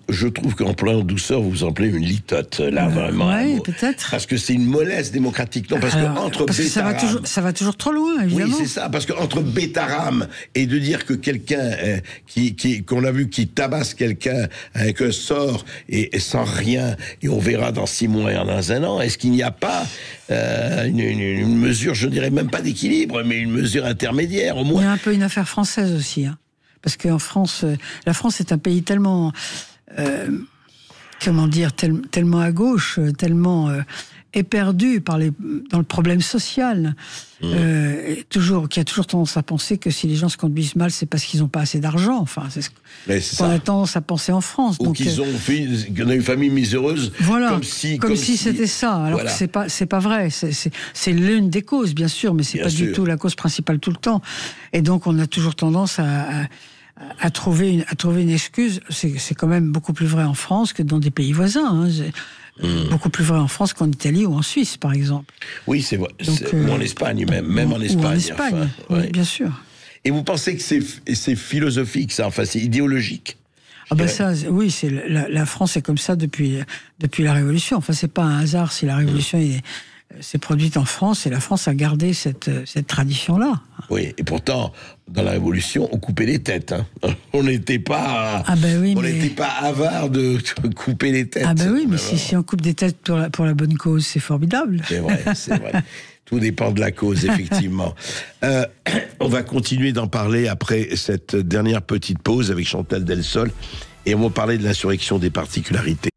Je trouve qu'en plein douceur, vous employez une litote, là, vraiment. Oui, peut-être. Parce que c'est une mollesse démocratique. Non, parce que ça va toujours trop loin, évidemment. Oui, c'est ça, parce qu'entre Betaram et de dire que quelqu'un qu'on a vu qui tabasse quelqu'un avec un sort et sans rien, et on verra dans 6 mois et dans 1 an, est-ce qu'il n'y a pas une mesure, je dirais même pas d'équilibre, mais une mesure intermédiaire, au moins? Il y a un peu une affaire française aussi, hein. Parce qu'en France, la France est un pays tellement, tellement à gauche, tellement éperdu dans le problème social, qui a toujours tendance à penser que si les gens se conduisent mal, c'est parce qu'ils n'ont pas assez d'argent. Enfin, c'est ce qu'on a tendance à penser en France. Ou qu'on a une famille miséreuse. Voilà, comme si c'était ça. Alors que c'est pas vrai. C'est l'une des causes, bien sûr, mais c'est pas du tout la cause principale tout le temps. Et donc, on a toujours tendance à trouver une excuse. C'est quand même beaucoup plus vrai en France que dans des pays voisins. Hein. Beaucoup plus vrai en France qu'en Italie ou en Suisse, par exemple. Oui, c'est vrai. Ou en Espagne, même en Espagne. Ou en Espagne, oui, bien sûr. Et vous pensez que c'est philosophique, ça, enfin, c'est idéologique? Oui, la France est comme ça depuis la Révolution. Enfin, c'est pas un hasard si la Révolution s'est produite en France, et la France a gardé cette tradition-là. Oui, et pourtant, dans la Révolution, on coupait les têtes. Hein. On n'était pas, pas avare de couper les têtes. Ah ben oui, mais si on coupe des têtes pour la bonne cause, c'est formidable. C'est vrai, c'est vrai. Tout dépend de la cause, effectivement. On va continuer d'en parler après cette dernière petite pause avec Chantal Delsol, et on va parler de l'insurrection des particularités.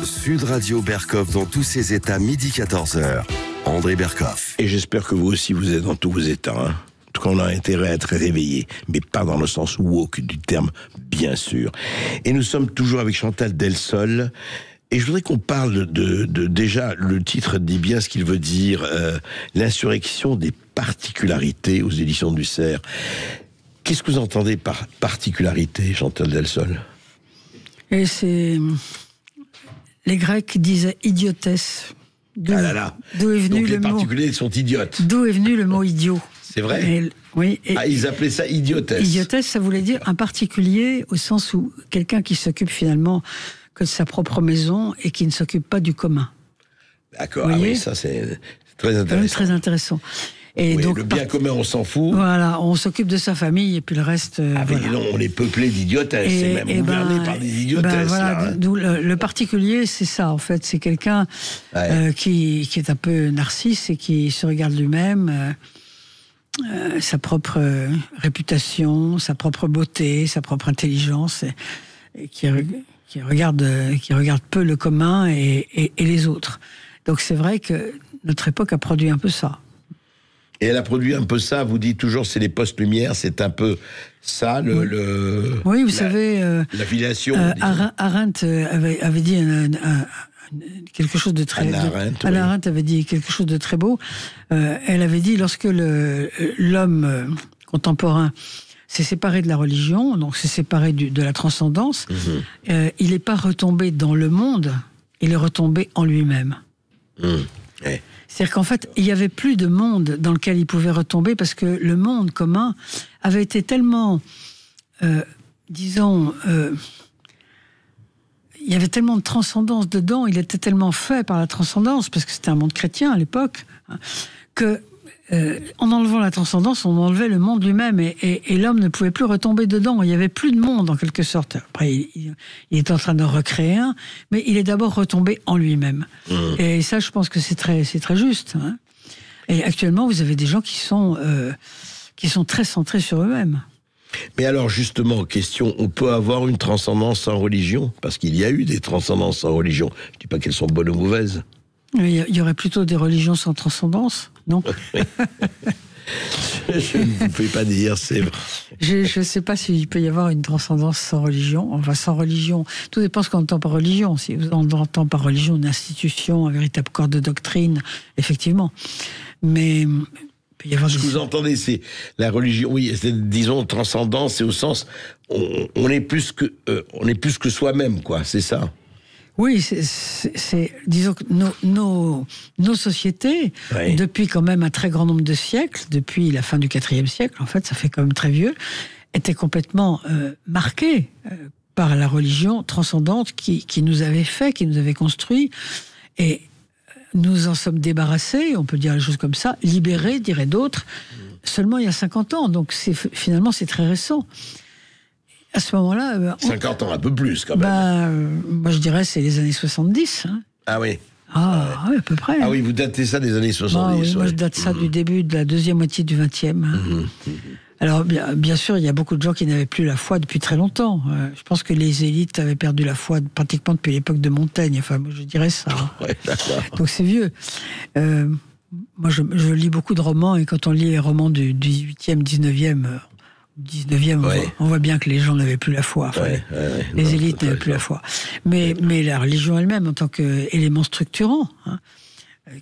Sud Radio Berkhof dans tous ses états, midi 14h. André Berkhof. Et j'espère que vous aussi, vous êtes dans tous vos états. Hein. En tout cas, on a intérêt à être réveillé, mais pas dans le sens woke du terme, bien sûr. Et nous sommes toujours avec Chantal Delsol. Et je voudrais qu'on parle déjà, le titre dit bien ce qu'il veut dire, l'insurrection des particularités aux éditions du Cerf. Qu'est-ce que vous entendez par particularité, Chantal Delsol? Et c'est... Les Grecs disaient idiotesse. D'où est venu donc le les mot. Particuliers sont idiotes. D'où est venu le mot idiot. C'est vrai. Ils appelaient ça idiotesse. Idiotesse, ça voulait dire un particulier, au sens où quelqu'un qui s'occupe finalement que de sa propre maison et qui ne s'occupe pas du commun. D'accord, oui, ça c'est très intéressant. Très intéressant. Et oui, donc, le bien commun, on s'en fout. Voilà, on s'occupe de sa famille et puis le reste. Mais non, on est peuplé d'idiotesses, c'est même gouverné par des idiotesses. D'où le particulier, c'est ça en fait, c'est quelqu'un qui est un peu narcisse et qui se regarde lui-même, sa propre réputation, sa propre beauté, sa propre intelligence, et qui regarde peu le commun et les autres. Donc c'est vrai que notre époque a produit un peu ça. Et elle a produit un peu ça, vous dites toujours, c'est les post-lumières, c'est un peu ça, oui, vous savez... l'affiliation. Arendt avait dit quelque chose de très... Hannah Arendt avait dit quelque chose de très beau. Elle avait dit, lorsque l'homme contemporain s'est séparé de la religion, donc s'est séparé de la transcendance, il n'est pas retombé dans le monde, il est retombé en lui-même. Ouais. C'est-à-dire qu'en fait, il n'y avait plus de monde dans lequel il pouvait retomber, parce que le monde commun avait été tellement, il y avait tellement de transcendance dedans, il était tellement fait par la transcendance, parce que c'était un monde chrétien à l'époque, que en enlevant la transcendance, on enlevait le monde lui-même, et l'homme ne pouvait plus retomber dedans. Il n'y avait plus de monde, en quelque sorte. Après, il est en train de recréer un, mais il est d'abord retombé en lui-même. Et ça, je pense que c'est très juste. Hein. Et actuellement, vous avez des gens qui sont très centrés sur eux-mêmes. Mais alors, justement, question, on peut avoir une transcendance sans religion? Parce qu'il y a eu des transcendances sans religion. Je ne dis pas qu'elles sont bonnes ou mauvaises. Il y aurait plutôt des religions sans transcendance, non? Je ne vous fais pas dire, c'est vrai. Je ne sais pas s'il peut y avoir une transcendance sans religion. Enfin, sans religion, tout dépend ce qu'on entend par religion. Si on entend par religion une institution, un véritable corps de doctrine, effectivement. Mais il peut y avoir ce que vous entendez, c'est la religion, oui, disons, transcendance, c'est au sens, on est plus que soi-même, quoi, c'est ça. Oui, disons que nos sociétés, oui, depuis quand même un très grand nombre de siècles, depuis la fin du IVe siècle, en fait, ça fait quand même très vieux, étaient complètement marquées par la religion transcendante qui nous avait fait, qui nous avait construit, et nous en sommes débarrassés, on peut dire les choses comme ça, libérés, diraient d'autres, seulement il y a 50 ans, donc finalement c'est très récent. À ce moment-là... 50 ans, un peu plus, quand même. Moi, je dirais c'est les années 70. Hein. Ah oui. Oui, à peu près. Ah oui, vous datez ça des années 70. Oui, moi, je date ça du début de la deuxième moitié du XXe. Alors, bien sûr, il y a beaucoup de gens qui n'avaient plus la foi depuis très longtemps. Je pense que les élites avaient perdu la foi pratiquement depuis l'époque de Montaigne. Enfin, moi, je dirais ça. Ouais, d'accord. Donc, c'est vieux. Moi, je lis beaucoup de romans, et quand on lit les romans du 18e, 19e... 19e, ouais, on voit bien que les gens n'avaient plus la foi. Enfin, les élites n'avaient plus la foi. Mais la religion elle-même, en tant qu'élément structurant, hein,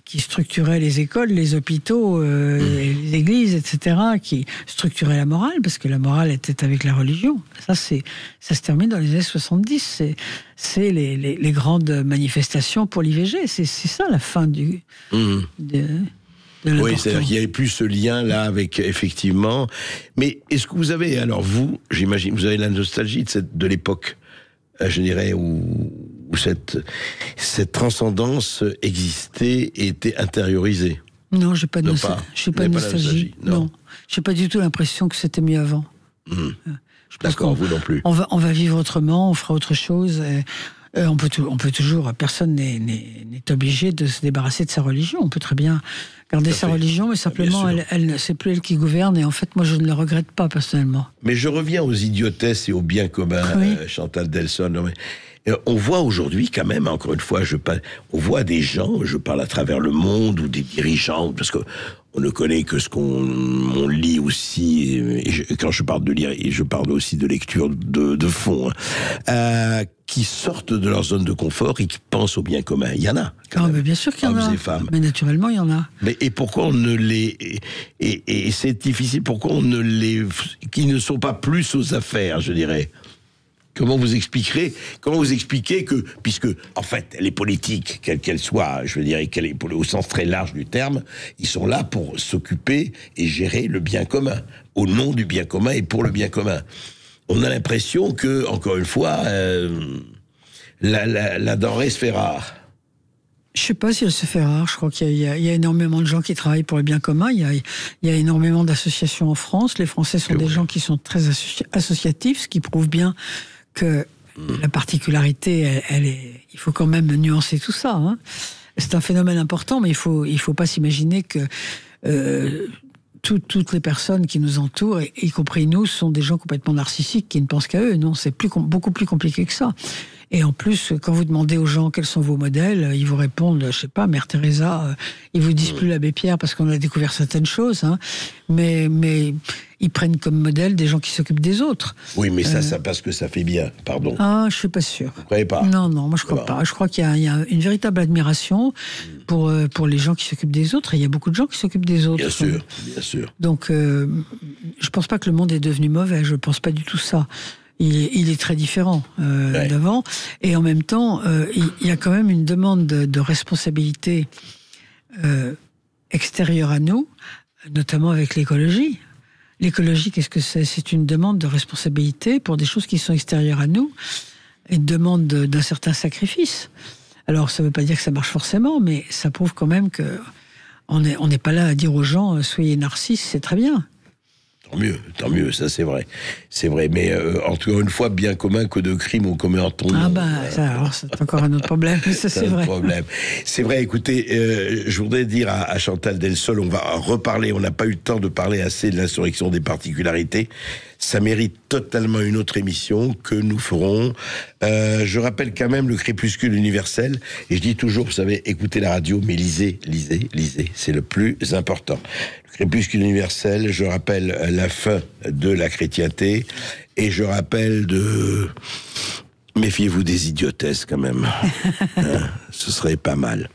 qui structurait les écoles, les hôpitaux, les églises, etc., qui structurait la morale, parce que la morale était avec la religion. Ça se termine dans les années 70. C'est les grandes manifestations pour l'IVG. C'est ça la fin du... Oui, c'est-à-dire qu'il n'y avait plus ce lien-là avec, effectivement. Mais est-ce que vous avez, alors vous, j'imagine, vous avez la nostalgie de l'époque, je dirais, où cette transcendance existait et était intériorisée? Non, j'ai pas de nostalgie. Non. J'ai pas du tout l'impression que c'était mieux avant. D'accord, vous non plus. On va vivre autrement, on fera autre chose. On peut toujours, personne n'est obligé de se débarrasser de sa religion. On peut très bien garder sa religion, mais simplement, c'est plus elle qui gouverne. Et en fait, moi, je ne le regrette pas personnellement. Mais je reviens aux idiotesses et aux biens communs, oui. Chantal Delson. On voit aujourd'hui, quand même, encore une fois, on voit des gens, je parle à travers le monde, ou des dirigeants, parce que on ne connaît que ce qu'on lit aussi, et quand je parle de lire, et je parle aussi de lecture de fond, qui sortent de leur zone de confort et qui pensent au bien commun. Il y en a. Mais bien sûr qu'il y en a. Mais naturellement, il y en a. Et pourquoi on ne les... Et c'est difficile, pourquoi on ne les... qui ne sont pas plus aux affaires, je dirais. Comment vous expliquez que, puisque, en fait, les politiques, quelles qu'elles soient, je veux dire, au sens très large du terme, ils sont là pour s'occuper et gérer le bien commun, au nom du bien commun et pour le bien commun. On a l'impression que, encore une fois, la denrée se fait rare. Je ne sais pas si elle se fait rare. Je crois qu'il y a énormément de gens qui travaillent pour le bien commun. Il y a énormément d'associations en France. Les Français sont des gens qui sont très associatifs, ce qui prouve bien que la particularité, il faut quand même nuancer tout ça. Hein. C'est un phénomène important, mais il faut pas s'imaginer que toutes les personnes qui nous entourent, y compris nous, sont des gens complètement narcissiques qui ne pensent qu'à eux. Non, c'est beaucoup plus compliqué que ça. Et en plus, quand vous demandez aux gens quels sont vos modèles, ils vous répondent, je sais pas, Mère Teresa, ils vous disent plus l'abbé Pierre parce qu'on a découvert certaines choses, hein, mais ils prennent comme modèle des gens qui s'occupent des autres. Oui, mais ça parce que ça fait bien, pardon. Ah, je suis pas sûr. Vous croyez pas? Non, moi je crois pas. Je crois qu'il y a une véritable admiration pour les gens qui s'occupent des autres, et il y a beaucoup de gens qui s'occupent des autres. Bien sûr. Donc, je pense pas que le monde est devenu mauvais, je pense pas du tout ça. Il est très différent d'avant, et en même temps, il y a quand même une demande de responsabilité extérieure à nous, notamment avec l'écologie. L'écologie, qu'est-ce que c'est? C'est une demande de responsabilité pour des choses qui sont extérieures à nous, une demande d'un certain sacrifice. Alors, ça ne veut pas dire que ça marche forcément, mais ça prouve quand même que on n'est pas là à dire aux gens soyez narcisses, c'est très bien. Tant mieux, ça c'est vrai. C'est vrai, mais encore une fois, bien commun que de crimes ont commis en ton nom. Alors, c'est encore un autre problème, mais ça c'est vrai. C'est vrai, écoutez, je voudrais dire à Chantal Delson, on va reparler, on n'a pas eu le temps de parler assez de l'insurrection des particularités. Ça mérite totalement une autre émission que nous ferons. Je rappelle quand même le crépuscule universel. Et je dis toujours, vous savez, écoutez la radio, mais lisez. C'est le plus important. Le crépuscule universel, je rappelle la fin de la chrétienté. Et je rappelle méfiez-vous des idiotesses quand même. Ce serait pas mal.